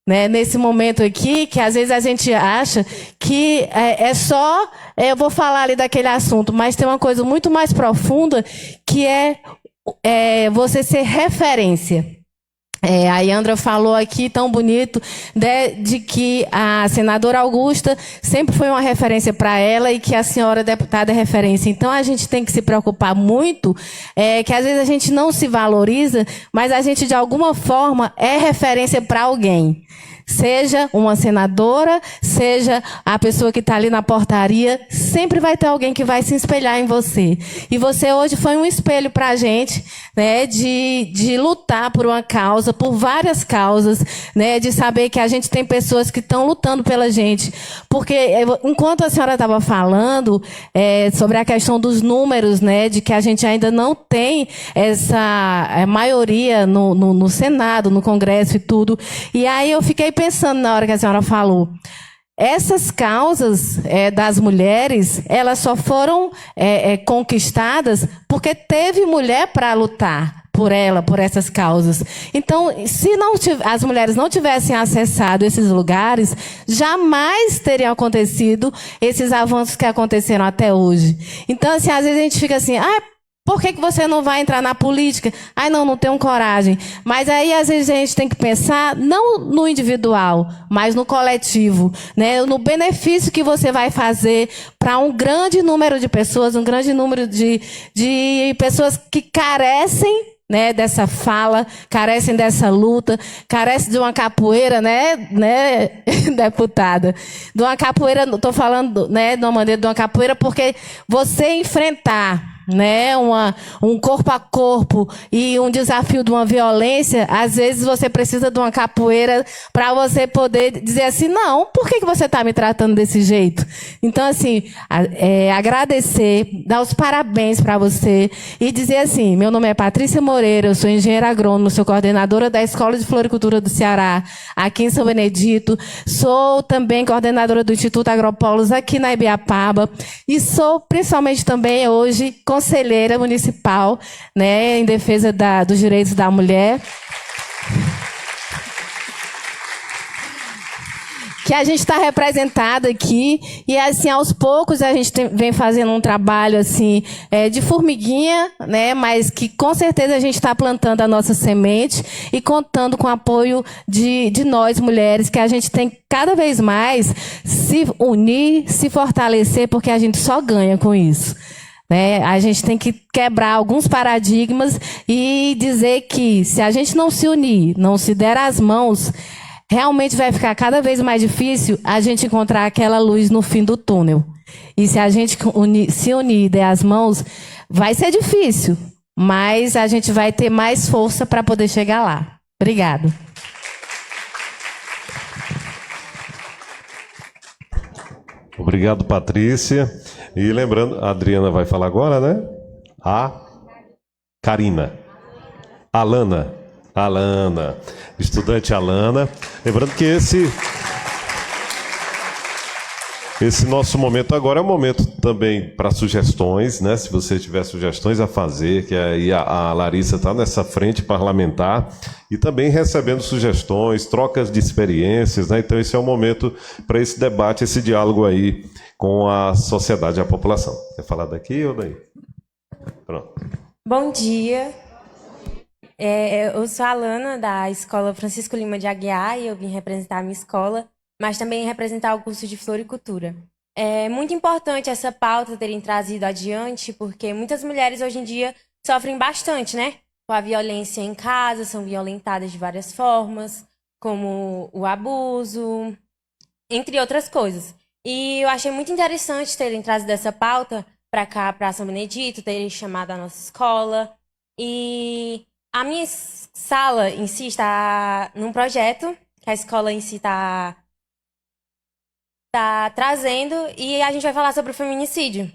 né, nesse momento aqui, que às vezes a gente acha que só, eu vou falar ali daquele assunto, mas tem uma coisa muito mais profunda, que é você ser referência. A Yandra falou aqui tão bonito de que a senadora Augusta sempre foi uma referência para ela e que a senhora deputada é referência. Então, a gente tem que se preocupar muito, que às vezes a gente não se valoriza, mas a gente, de alguma forma, é referência para alguém. Seja uma senadora, seja a pessoa que está ali na portaria, sempre vai ter alguém que vai se espelhar em você. E você hoje foi um espelho para a gente, né, de lutar por uma causa, por várias causas, né, de saber que a gente tem pessoas que estão lutando pela gente. Porque enquanto a senhora estava falando sobre a questão dos números, né, de que a gente ainda não tem essa maioria no Senado, no Congresso e tudo. E aí eu fiquei pensando na hora que a senhora falou. Essas causas das mulheres, elas só foram conquistadas porque teve mulher para lutar por essas causas. Então, se as mulheres não tivessem acessado esses lugares, jamais teriam acontecido esses avanços que aconteceram até hoje. Então, assim, às vezes a gente fica assim, por que você não vai entrar na política? Não tenho coragem. Mas aí, às vezes, a gente tem que pensar, não no individual, mas no coletivo, né? No benefício que você vai fazer para um grande número de pessoas, um grande número de pessoas que carecem, né, dessa fala, carecem dessa luta, carecem de uma capoeira, né, deputada? De uma capoeira, estou falando, né, de uma maneira de uma capoeira, porque você enfrentar, né, um corpo a corpo e um desafio de uma violência, às vezes você precisa de uma capoeira para você poder dizer assim, não, por que você está me tratando desse jeito? Então, assim, agradecer, dar os parabéns para você e dizer assim, meu nome é Patrícia Moreira, eu sou engenheira agrônoma, sou coordenadora da Escola de Floricultura do Ceará, aqui em São Benedito, sou também coordenadora do Instituto Agropolos aqui na Ibiapaba e sou principalmente também hoje conselheira municipal, né, em defesa dos direitos da mulher. Que a gente está representado aqui e, assim, aos poucos a gente vem fazendo um trabalho, assim, de formiguinha, né, mas que com certeza a gente está plantando a nossa semente e contando com o apoio de nós, mulheres, que a gente tem cada vez mais se unir, se fortalecer, porque a gente só ganha com isso. Né? A gente tem que quebrar alguns paradigmas e dizer que se a gente não se unir, não se der as mãos, realmente vai ficar cada vez mais difícil a gente encontrar aquela luz no fim do túnel. E se a gente se unir e der as mãos, vai ser difícil, mas a gente vai ter mais força para poder chegar lá. Obrigada. Obrigado, Patrícia. E lembrando, a Adriana vai falar agora, né? A Karina. Alana, estudante Alana. Lembrando que esse nosso momento agora é um momento também para sugestões, né? Se você tiver sugestões a fazer, que aí a Larissa está nessa frente parlamentar e também recebendo sugestões, trocas de experiências, né? Então esse é o momento para esse debate, esse diálogo aí com a sociedade e a população. Quer falar daqui ou daí? Pronto. Bom dia. Eu sou a Alana, da Escola Francisco Lima de Aguiar, e eu vim representar a minha escola, mas também representar o curso de Floricultura. É muito importante essa pauta terem trazido adiante, porque muitas mulheres hoje em dia sofrem bastante, né? Com a violência em casa, são violentadas de várias formas, como o abuso, entre outras coisas. E eu achei muito interessante terem trazido essa pauta para cá, para São Benedito, terem chamado a nossa escola. E a minha sala em si está num projeto que a escola em si está trazendo, e a gente vai falar sobre o feminicídio.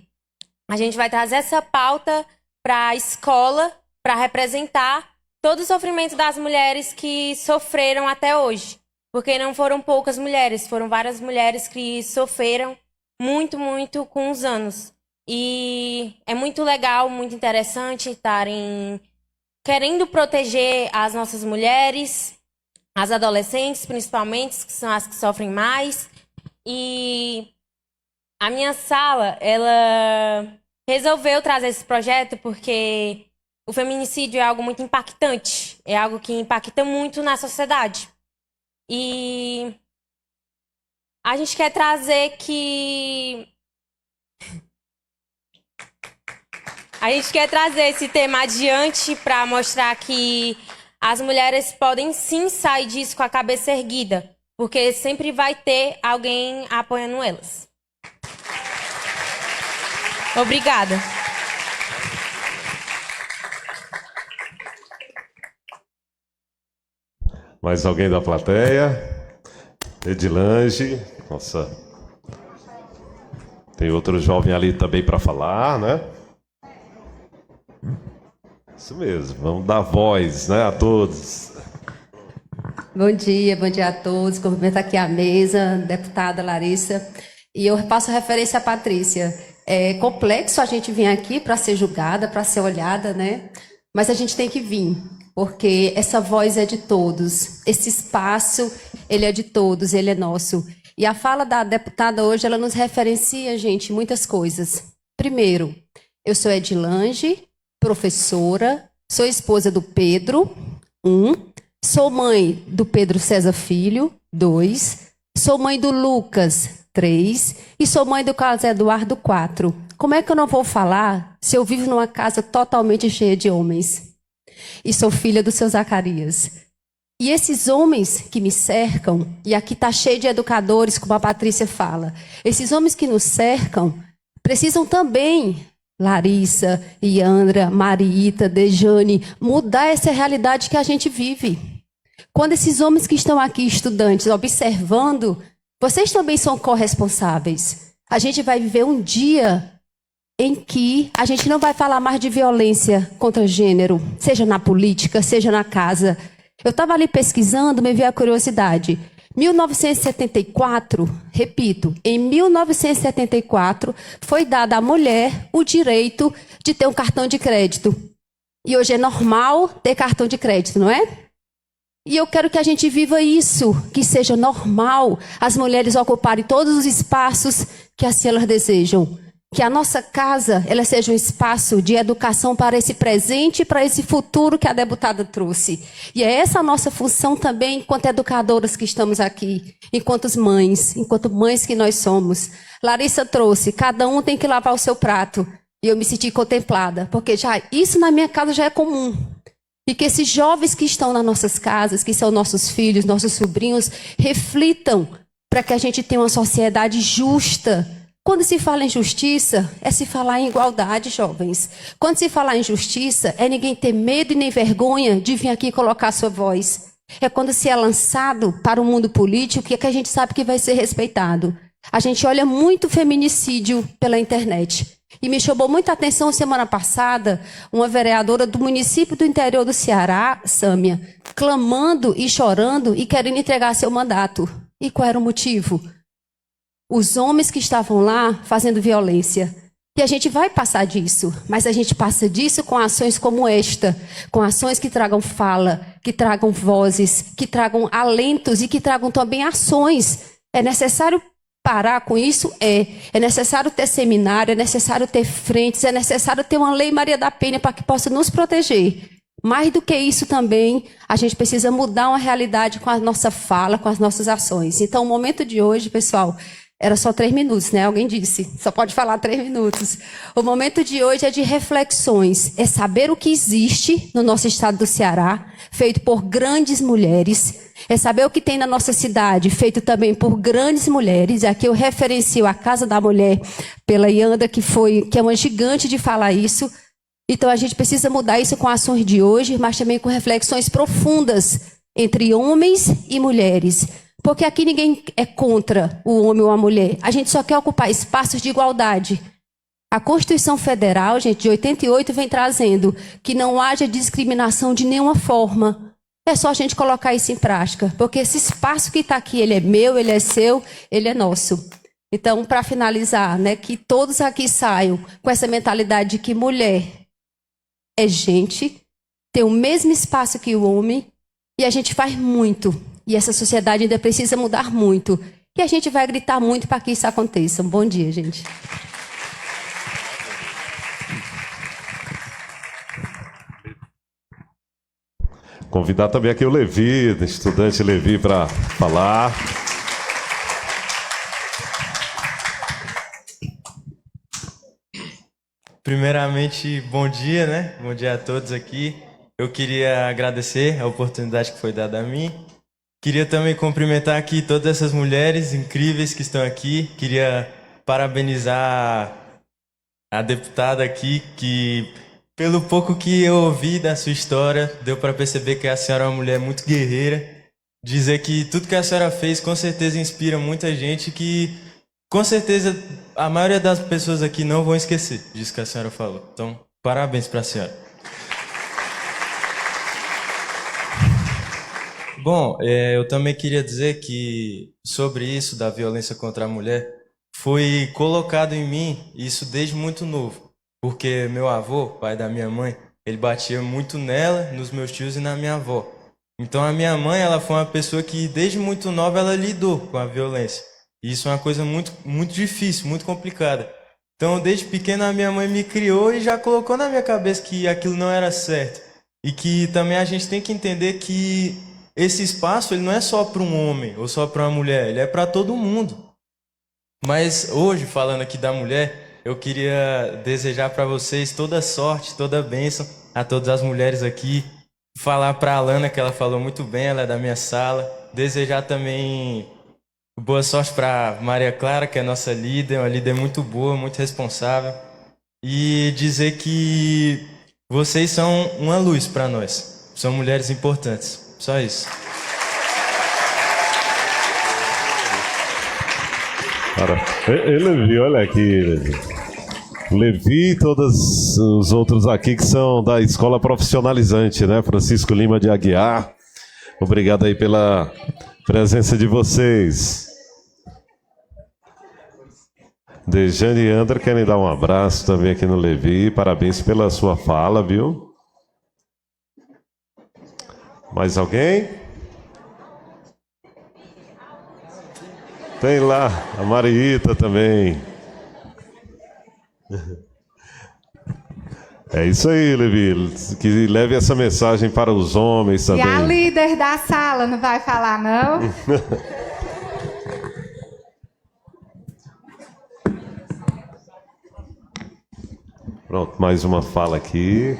A gente vai trazer essa pauta para a escola, para representar todo o sofrimento das mulheres que sofreram até hoje. Porque não foram poucas mulheres, foram várias mulheres que sofreram muito, muito com os anos. E é muito legal, muito interessante estarem querendo proteger as nossas mulheres, as adolescentes principalmente, que são as que sofrem mais. E a minha sala, ela resolveu trazer esse projeto porque o feminicídio é algo muito impactante, é algo que impacta muito na sociedade. E a gente quer trazer esse tema adiante para mostrar que as mulheres podem sim sair disso com a cabeça erguida. porque sempre vai ter alguém apoiando elas. Obrigada. Mais alguém da plateia? Edilange. Nossa. Tem outro jovem ali também para falar, né? Isso mesmo. Vamos dar voz, né, a todos. Bom dia a todos. Cumprimento aqui a mesa, deputada Larissa. E eu faço referência à Patrícia. É complexo a gente vir aqui para ser julgada, para ser olhada, né? Mas a gente tem que vir, porque essa voz é de todos. Esse espaço, ele é de todos, ele é nosso. E a fala da deputada hoje, ela nos referencia, gente, muitas coisas. Primeiro, eu sou Edilange, professora, sou esposa do Pedro, 1. Sou mãe do Pedro César Filho, 2. Sou mãe do Lucas, 3. E sou mãe do Carlos Eduardo, 4. Como é que eu não vou falar se eu vivo numa casa totalmente cheia de homens? E sou filha do seu Zacarias. E esses homens que me cercam, e aqui está cheio de educadores, como a Patrícia fala, esses homens que nos cercam precisam também, Larissa, Iandra, Marita, Dejane, mudar essa realidade que a gente vive. Quando esses homens que estão aqui, estudantes, observando, vocês também são corresponsáveis. A gente vai viver um dia em que a gente não vai falar mais de violência contra gênero, seja na política, seja na casa. Eu estava ali pesquisando, me veio a curiosidade. 1974, repito, em 1974 foi dado à mulher o direito de ter um cartão de crédito. E hoje é normal ter cartão de crédito, não é? E eu quero que a gente viva isso, que seja normal as mulheres ocuparem todos os espaços que assim elas desejam. Que a nossa casa ela seja um espaço de educação para esse presente e para esse futuro que a deputada trouxe. E é essa a nossa função também, enquanto educadoras que estamos aqui, enquanto mães que nós somos. Larissa trouxe, cada um tem que lavar o seu prato. E eu me senti contemplada, porque já isso na minha casa já é comum. E que esses jovens que estão nas nossas casas, que são nossos filhos, nossos sobrinhos, reflitam para que a gente tenha uma sociedade justa. Quando se fala em justiça, é se falar em igualdade, jovens. Quando se falar em justiça, é ninguém ter medo e nem vergonha de vir aqui colocar sua voz. É quando se é lançado para o mundo político que a gente sabe que vai ser respeitado. A gente olha muito feminicídio pela internet. E me chamou muita atenção semana passada, uma vereadora do município do interior do Ceará, Sâmia, clamando e chorando e querendo entregar seu mandato. E qual era o motivo? Os homens que estavam lá fazendo violência. E a gente vai passar disso, mas a gente passa disso com ações como esta, com ações que tragam fala, que tragam vozes, que tragam alentos e que tragam também ações. É necessário parar com isso? É necessário ter seminário, é necessário ter frentes, é necessário ter uma lei Maria da Penha para que possa nos proteger. Mais do que isso também, a gente precisa mudar uma realidade com a nossa fala, com as nossas ações. Então, o momento de hoje, pessoal, era só 3 minutos, né? Alguém disse, só pode falar 3 minutos. O momento de hoje é de reflexões, é saber o que existe no nosso estado do Ceará, feito por grandes mulheres, é saber o que tem na nossa cidade, feito também por grandes mulheres. Aqui eu referencio a Casa da Mulher pela Ianda, que é uma gigante de falar isso. Então a gente precisa mudar isso com ações de hoje, mas também com reflexões profundas entre homens e mulheres. Porque aqui ninguém é contra o homem ou a mulher. A gente só quer ocupar espaços de igualdade. A Constituição Federal, gente, de 88, vem trazendo que não haja discriminação de nenhuma forma. É só a gente colocar isso em prática. Porque esse espaço que está aqui, ele é meu, ele é seu, ele é nosso. Então, para finalizar, né, que todos aqui saiam com essa mentalidade de que mulher é gente, tem o mesmo espaço que o homem, e a gente faz muito. E essa sociedade ainda precisa mudar muito. E a gente vai gritar muito para que isso aconteça. Bom dia, gente. Convidar também aqui o Levi, estudante Levi, para falar. Primeiramente, bom dia, né? Bom dia a todos aqui. Eu queria agradecer a oportunidade que foi dada a mim Queria também cumprimentar aqui todas essas mulheres incríveis que estão aqui. Queria parabenizar a deputada aqui, que pelo pouco que eu ouvi da sua história, deu para perceber que a senhora é uma mulher muito guerreira. Dizer que tudo que a senhora fez com certeza inspira muita gente, que com certeza a maioria das pessoas aqui não vão esquecer disso que a senhora falou. Então, parabéns para a senhora. Bom, eu também queria dizer que sobre isso da violência contra a mulher, foi colocado em mim isso desde muito novo. Porque meu avô, pai da minha mãe, ele batia muito nela, nos meus tios e na minha avó. Então a minha mãe, ela foi uma pessoa que desde muito nova ela lidou com a violência. E isso é uma coisa muito, muito difícil, muito complicada. Então desde pequena a minha mãe me criou e já colocou na minha cabeça que aquilo não era certo. E que também a gente tem que entender que esse espaço ele não é só para um homem ou só para uma mulher, ele é para todo mundo. Mas hoje, falando aqui da mulher, eu queria desejar para vocês toda sorte, toda bênção a todas as mulheres aqui. Falar para a Alana, que ela falou muito bem, ela é da minha sala. Desejar também boa sorte para Maria Clara, que é nossa líder, uma líder muito boa, muito responsável. E dizer que vocês são uma luz para nós. São mulheres importantes. Só isso. Cara, Levi, olha aqui, Levi. Levi e todos os outros aqui que são da Escola Profissionalizante, né? Francisco Lima de Aguiar. Obrigado aí pela presença de vocês. Dejane e André querem dar um abraço também aqui no Levi. Parabéns pela sua fala, viu? Mais alguém? Tem lá a Mariita também. É isso aí, Levi. Que leve essa mensagem para os homens também. E a líder da sala não vai falar, não? Pronto, mais uma fala aqui.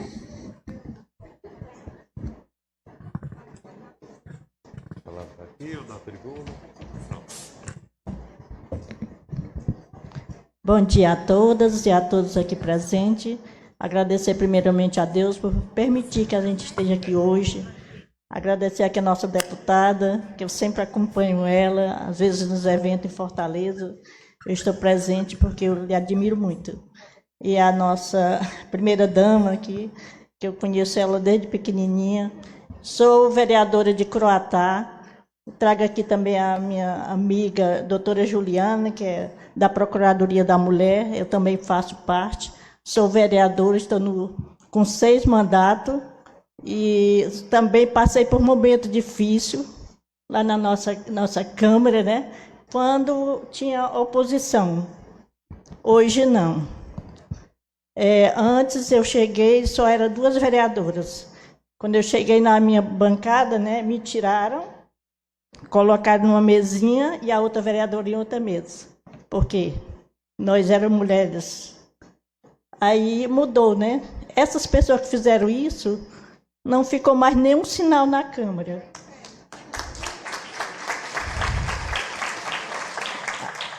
Bom dia a todas e a todos aqui presentes. Agradecer primeiramente a Deus por permitir que a gente esteja aqui hoje. Agradecer aqui a nossa deputada, que eu sempre acompanho ela, às vezes nos eventos em Fortaleza. Eu estou presente porque eu lhe admiro muito. E a nossa primeira dama aqui, que eu conheço ela desde pequenininha. Sou vereadora de Croatá. Trago aqui também a minha amiga, doutora Juliana, que é da Procuradoria da Mulher. Eu também faço parte. Sou vereadora, estou com 6 mandatos. E também passei por um momento difícil lá na nossa Câmara, né? Quando tinha oposição. Hoje não. Antes eu cheguei, só eram 2 vereadoras. Quando eu cheguei na minha bancada, né, me tiraram, colocaram numa mesinha e a outra vereadora em outra mesa. Por quê? Nós éramos mulheres. Aí mudou, né? Essas pessoas que fizeram isso, não ficou mais nenhum sinal na Câmara.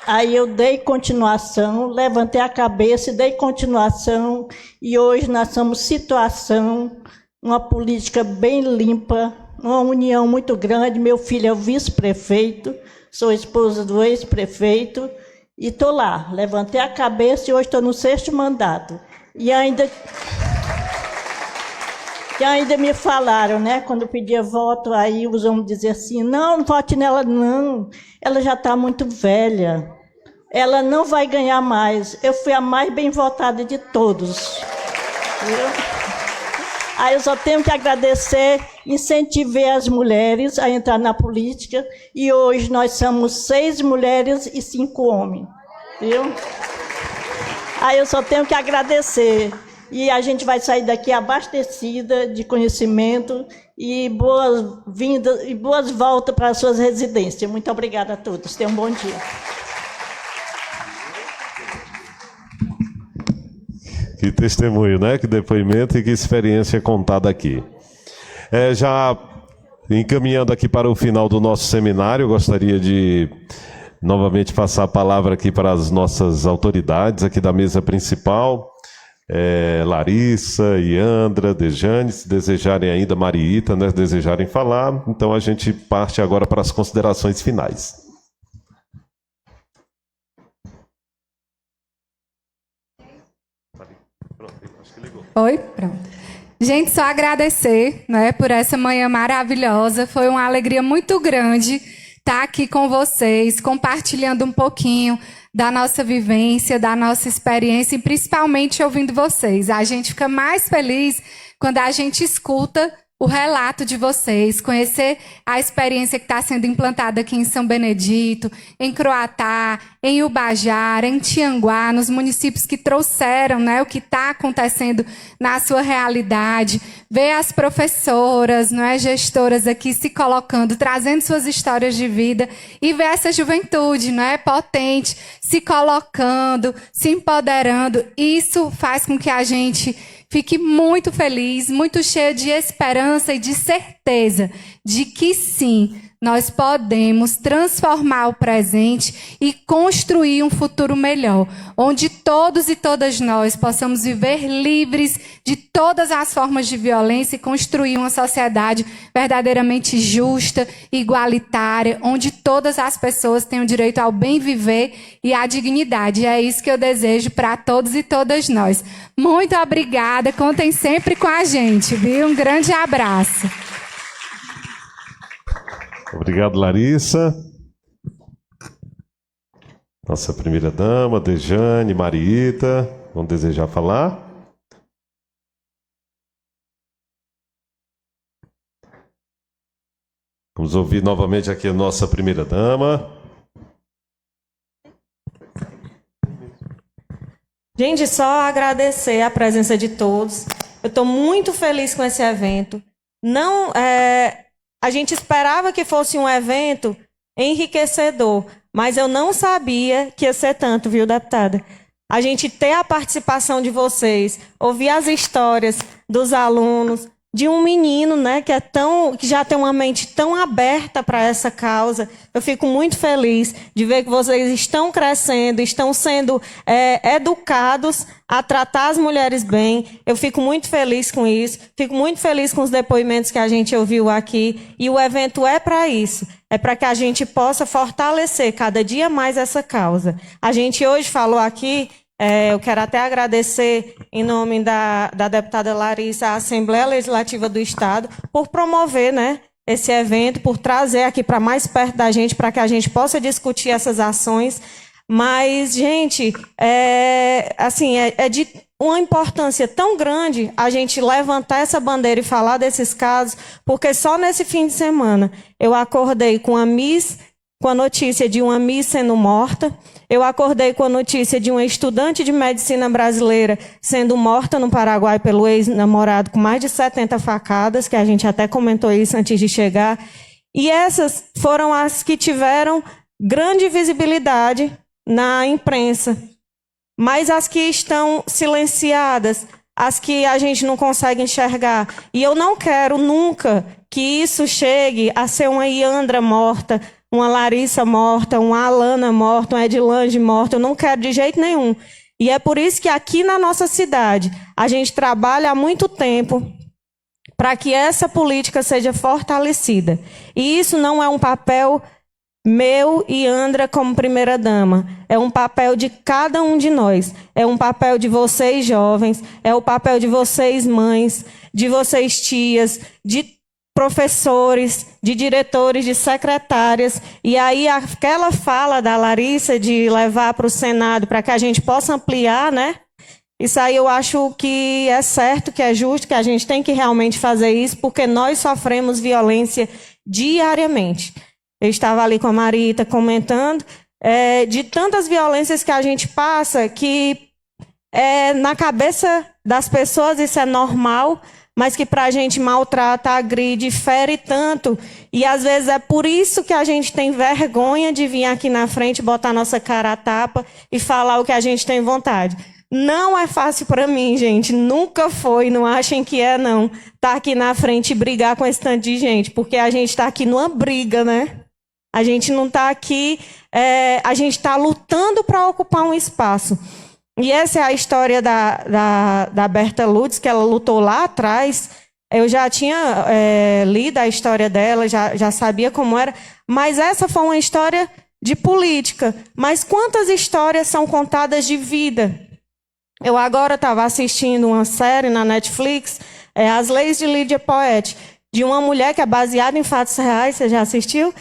Aí eu dei continuação, levantei a cabeça e dei continuação. E hoje nós somos situação, uma política bem limpa, uma união muito grande. Meu filho é o vice-prefeito, sou esposa do ex-prefeito. E estou lá, levantei a cabeça e hoje estou no 6º mandato. E ainda me falaram, né, quando eu pedia voto, aí os homens diziam assim, não vote nela não, ela já está muito velha, ela não vai ganhar mais. Eu fui a mais bem votada de todos. Aí eu só tenho que agradecer, incentivei as mulheres a entrar na política, e hoje nós somos 6 mulheres e 5 homens, viu? Aí eu só tenho que agradecer. E a gente vai sair daqui abastecida de conhecimento e boas-vindas e boas voltas para as suas residências. Muito obrigada a todos. Tenham um bom dia. Que testemunho, né? Que depoimento e que experiência contada aqui. Já encaminhando aqui para o final do nosso seminário, eu gostaria de novamente passar a palavra aqui para as nossas autoridades aqui da mesa principal, Larissa, Iandra, Dejane, se desejarem ainda, Mariita, né, desejarem falar, então a gente parte agora para as considerações finais. Oi? Pronto. Gente, só agradecer, né, por essa manhã maravilhosa. Foi uma alegria muito grande estar aqui com vocês, compartilhando um pouquinho da nossa vivência, da nossa experiência e principalmente ouvindo vocês. A gente fica mais feliz quando a gente escuta o relato de vocês, conhecer a experiência que está sendo implantada aqui em São Benedito, em Croatá, em Ubajara, em Tianguá, nos municípios que trouxeram, né, o que está acontecendo na sua realidade, ver as professoras, não é, gestoras aqui se colocando, trazendo suas histórias de vida e ver essa juventude, não é, potente, se colocando, se empoderando. Isso faz com que a gente fique muito feliz, muito cheio de esperança e de certeza de que sim, nós podemos transformar o presente e construir um futuro melhor, onde todos e todas nós possamos viver livres de todas as formas de violência e construir uma sociedade verdadeiramente justa, igualitária, onde todas as pessoas tenham direito ao bem viver e à dignidade. E é isso que eu desejo para todos e todas nós. Muito obrigada, contem sempre com a gente, viu? Um grande abraço. Obrigado, Larissa. Nossa primeira-dama, Dejane, Mariita, vão desejar falar? Vamos ouvir novamente aqui a nossa primeira-dama. Gente, só agradecer a presença de todos. Eu estou muito feliz com esse evento. A gente esperava que fosse um evento enriquecedor, mas eu não sabia que ia ser tanto, viu, deputada? A gente ter a participação de vocês, ouvir as histórias dos alunos, de um menino, né, que já tem uma mente tão aberta para essa causa. Eu fico muito feliz de ver que vocês estão crescendo, estão sendo educados a tratar as mulheres bem. Eu fico muito feliz com isso. Fico muito feliz com os depoimentos que a gente ouviu aqui. E o evento é para isso. É para que a gente possa fortalecer cada dia mais essa causa. A gente hoje falou aqui. Eu quero até agradecer, em nome da deputada Larissa, a Assembleia Legislativa do Estado, por promover, né, esse evento, por trazer aqui para mais perto da gente, para que a gente possa discutir essas ações. Mas, gente, é de uma importância tão grande a gente levantar essa bandeira e falar desses casos, porque só nesse fim de semana eu acordei com a notícia de uma Miss sendo morta. Eu acordei com a notícia de uma estudante de medicina brasileira sendo morta no Paraguai pelo ex-namorado com mais de 70 facadas, que a gente até comentou isso antes de chegar. E essas foram as que tiveram grande visibilidade na imprensa. Mas as que estão silenciadas, as que a gente não consegue enxergar. E eu não quero nunca que isso chegue a ser uma Iandra morta, uma Larissa morta, uma Alana morta, uma Edilange morta. Eu não quero de jeito nenhum. E é por isso que aqui na nossa cidade a gente trabalha há muito tempo para que essa política seja fortalecida. E isso não é um papel meu e Andra como primeira-dama. É um papel de cada um de nós. É um papel de vocês jovens, é o papel de vocês mães, de vocês tias, de professores, de diretores, de secretárias. E aí aquela fala da Larissa de levar para o Senado para que a gente possa ampliar, né? Isso aí eu acho que é certo, que é justo, que a gente tem que realmente fazer isso, porque nós sofremos violência diariamente. Eu estava ali com a Mariita comentando de tantas violências que a gente passa, que na cabeça das pessoas isso é normal, mas que para a gente maltrata, agride, fere tanto. E às vezes é por isso que a gente tem vergonha de vir aqui na frente, botar nossa cara a tapa e falar o que a gente tem vontade. Não é fácil para mim, gente. Nunca foi, não achem que é, não. Tá aqui na frente e brigar com esse tanto de gente, porque a gente está aqui numa briga, né? A gente não está aqui, a gente está lutando para ocupar um espaço. E essa é a história da Berta Lutz, que ela lutou lá atrás. Eu já tinha lido a história dela, já sabia como era, mas essa foi uma história de política. Mas quantas histórias são contadas de vida? Eu agora estava assistindo uma série na Netflix, As Leis de Lydia Poet, de uma mulher que é baseada em fatos reais, você já assistiu?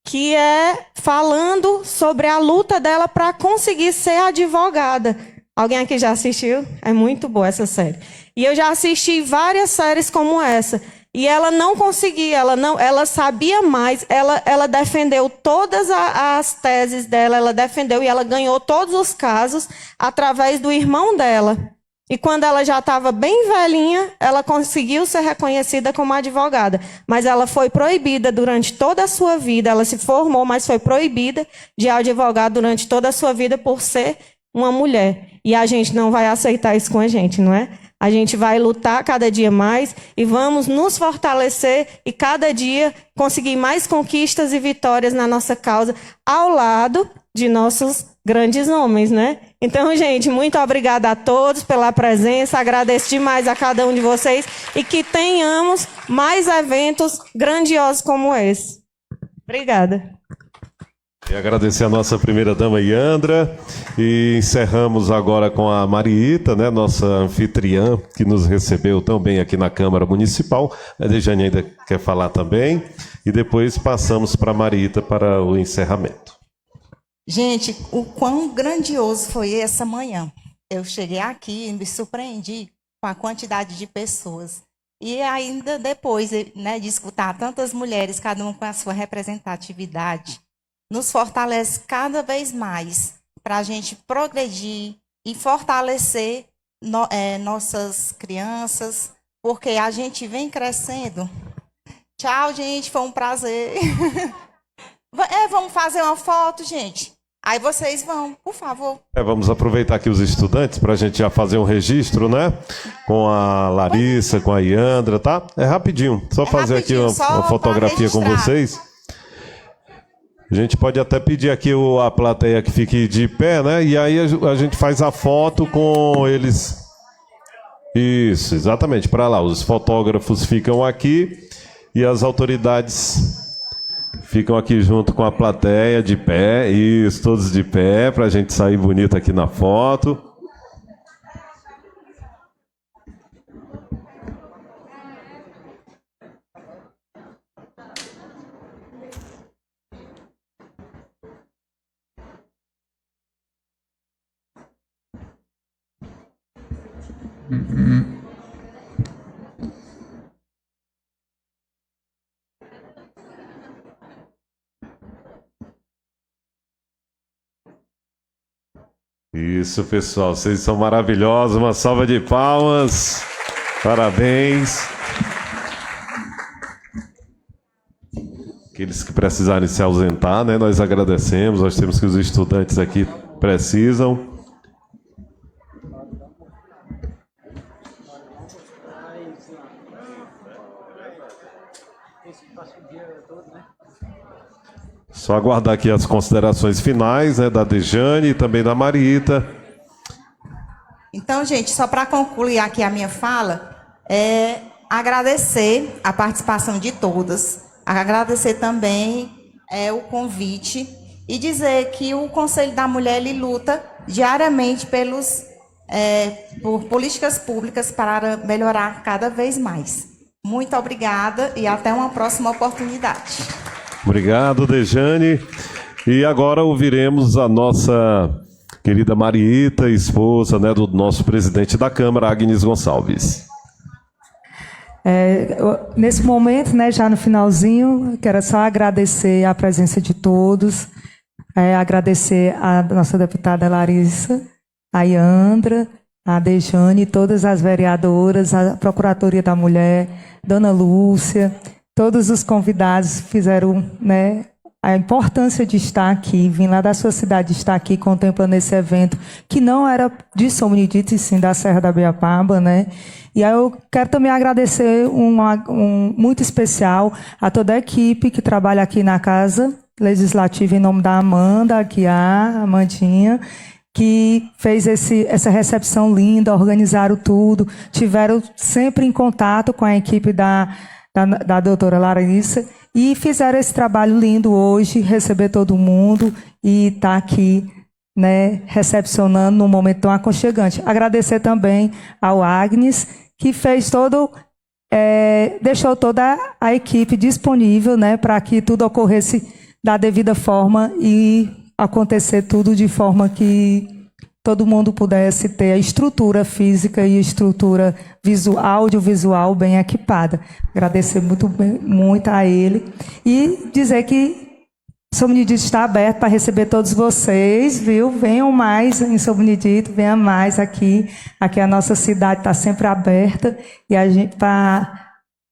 Que é falando sobre a luta dela para conseguir ser advogada. Alguém aqui já assistiu? É muito boa essa série. E eu já assisti várias séries como essa. E ela não conseguia, ela sabia mais, ela defendeu todas as teses dela, ela defendeu e ela ganhou todos os casos através do irmão dela. E quando ela já estava bem velhinha, ela conseguiu ser reconhecida como advogada. Mas ela foi proibida durante toda a sua vida, ela se formou, mas foi proibida de advogar durante toda a sua vida por ser uma mulher. E a gente não vai aceitar isso com a gente, não é? A gente vai lutar cada dia mais e vamos nos fortalecer e cada dia conseguir mais conquistas e vitórias na nossa causa, ao lado de nossos grandes homens, né? Então, gente, muito obrigada a todos pela presença, agradeço demais a cada um de vocês e que tenhamos mais eventos grandiosos como esse. Obrigada. E agradecer a nossa primeira-dama Iandra e encerramos agora com a Mariita, né, nossa anfitriã, que nos recebeu tão bem aqui na Câmara Municipal. A Dejane ainda quer falar também e depois passamos para a Mariita para o encerramento. Gente, o quão grandioso foi essa manhã. Eu cheguei aqui e me surpreendi com a quantidade de pessoas. E ainda depois, né, de escutar tantas mulheres, cada uma com a sua representatividade, nos fortalece cada vez mais para a gente progredir e fortalecer nossas crianças, porque a gente vem crescendo. Tchau, gente, foi um prazer. Vamos fazer uma foto, gente. Aí vocês vão, por favor. Vamos aproveitar aqui os estudantes para a gente já fazer um registro, né? Com a Larissa, com a Iandra, tá? É rapidinho, só fazer rapidinho, aqui uma fotografia com vocês. A gente pode até pedir aqui a plateia que fique de pé, né? E aí a gente faz a foto com eles. Isso, exatamente, para lá. Os fotógrafos ficam aqui e as autoridades ficam aqui junto com a plateia de pé. Isso, todos de pé, para a gente sair bonito aqui na foto. Isso, pessoal, vocês são maravilhosos, uma salva de palmas, parabéns. Aqueles que precisarem se ausentar, né, nós agradecemos, nós temos que os estudantes aqui precisam. Só aguardar aqui as considerações finais, né, da Dejane e também da Mariita. Então, gente, só para concluir aqui a minha fala, agradecer a participação de todas, agradecer também o convite e dizer que o Conselho da Mulher ele luta diariamente por políticas públicas para melhorar cada vez mais. Muito obrigada e até uma próxima oportunidade. Obrigado, Dejane. E agora ouviremos a nossa querida Mariita, esposa, né, do nosso presidente da Câmara, Agnes Gonçalves. Nesse momento, né, já no finalzinho, quero só agradecer a presença de todos, agradecer a nossa deputada Larissa, a Iandra, a Dejane, todas as vereadoras, a Procuradoria da Mulher, Dona Lúcia, todos os convidados fizeram, né, a importância de estar aqui, vir lá da sua cidade, estar aqui contemplando esse evento, que não era de São Benedito, e sim da Serra da Ibiapaba, né? E aí eu quero também agradecer muito especial a toda a equipe que trabalha aqui na Casa Legislativa, em nome da Amanda, aqui a Amandinha, que fez essa recepção linda, organizaram tudo, tiveram sempre em contato com a equipe da doutora Larissa e fizeram esse trabalho lindo hoje, receber todo mundo e estar aqui, né, recepcionando num momento tão aconchegante. Agradecer também ao Agnes, que fez deixou toda a equipe disponível, né, para que tudo ocorresse da devida forma e acontecer tudo de forma que todo mundo pudesse ter a estrutura física e a estrutura audiovisual bem equipada. Agradecer muito a ele e dizer que São Benedito está aberto para receber todos vocês, viu? Venham mais em São Benedito, venham mais aqui. Aqui a nossa cidade está sempre aberta e a gente para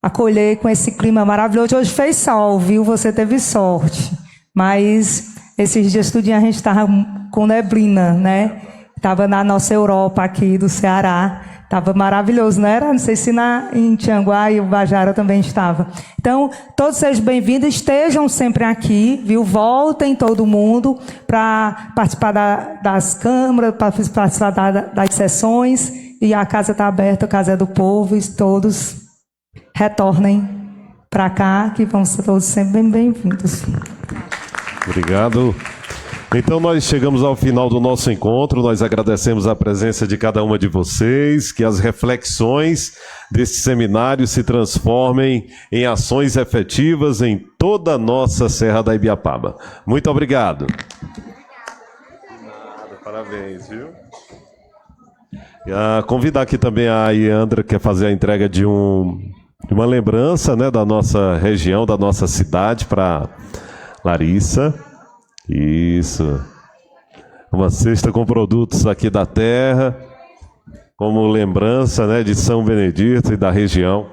acolher com esse clima maravilhoso. Hoje fez sol, viu? Você teve sorte. Mas esses dias tudinho a gente estava com neblina, né? Estava na nossa Europa aqui do Ceará. Estava maravilhoso, não era? Não sei se em Tianguá e o Bajara também estava. Então, todos sejam bem-vindos, estejam sempre aqui, viu? Voltem todo mundo para participar das câmaras, para participar das sessões. E a casa está aberta, a casa é do povo, e todos retornem para cá, que vão ser todos sempre bem-vindos. Obrigado. Então nós chegamos ao final do nosso encontro, nós agradecemos a presença de cada uma de vocês, que as reflexões desse seminário se transformem em ações efetivas em toda a nossa Serra da Ibiapaba. Muito obrigado. Parabéns, viu? Convidar aqui também a Iandra, que quer fazer a entrega de uma lembrança, né, da nossa região, da nossa cidade, para Larissa. Isso. Uma cesta com produtos aqui da terra, como lembrança, né, de São Benedito e da região.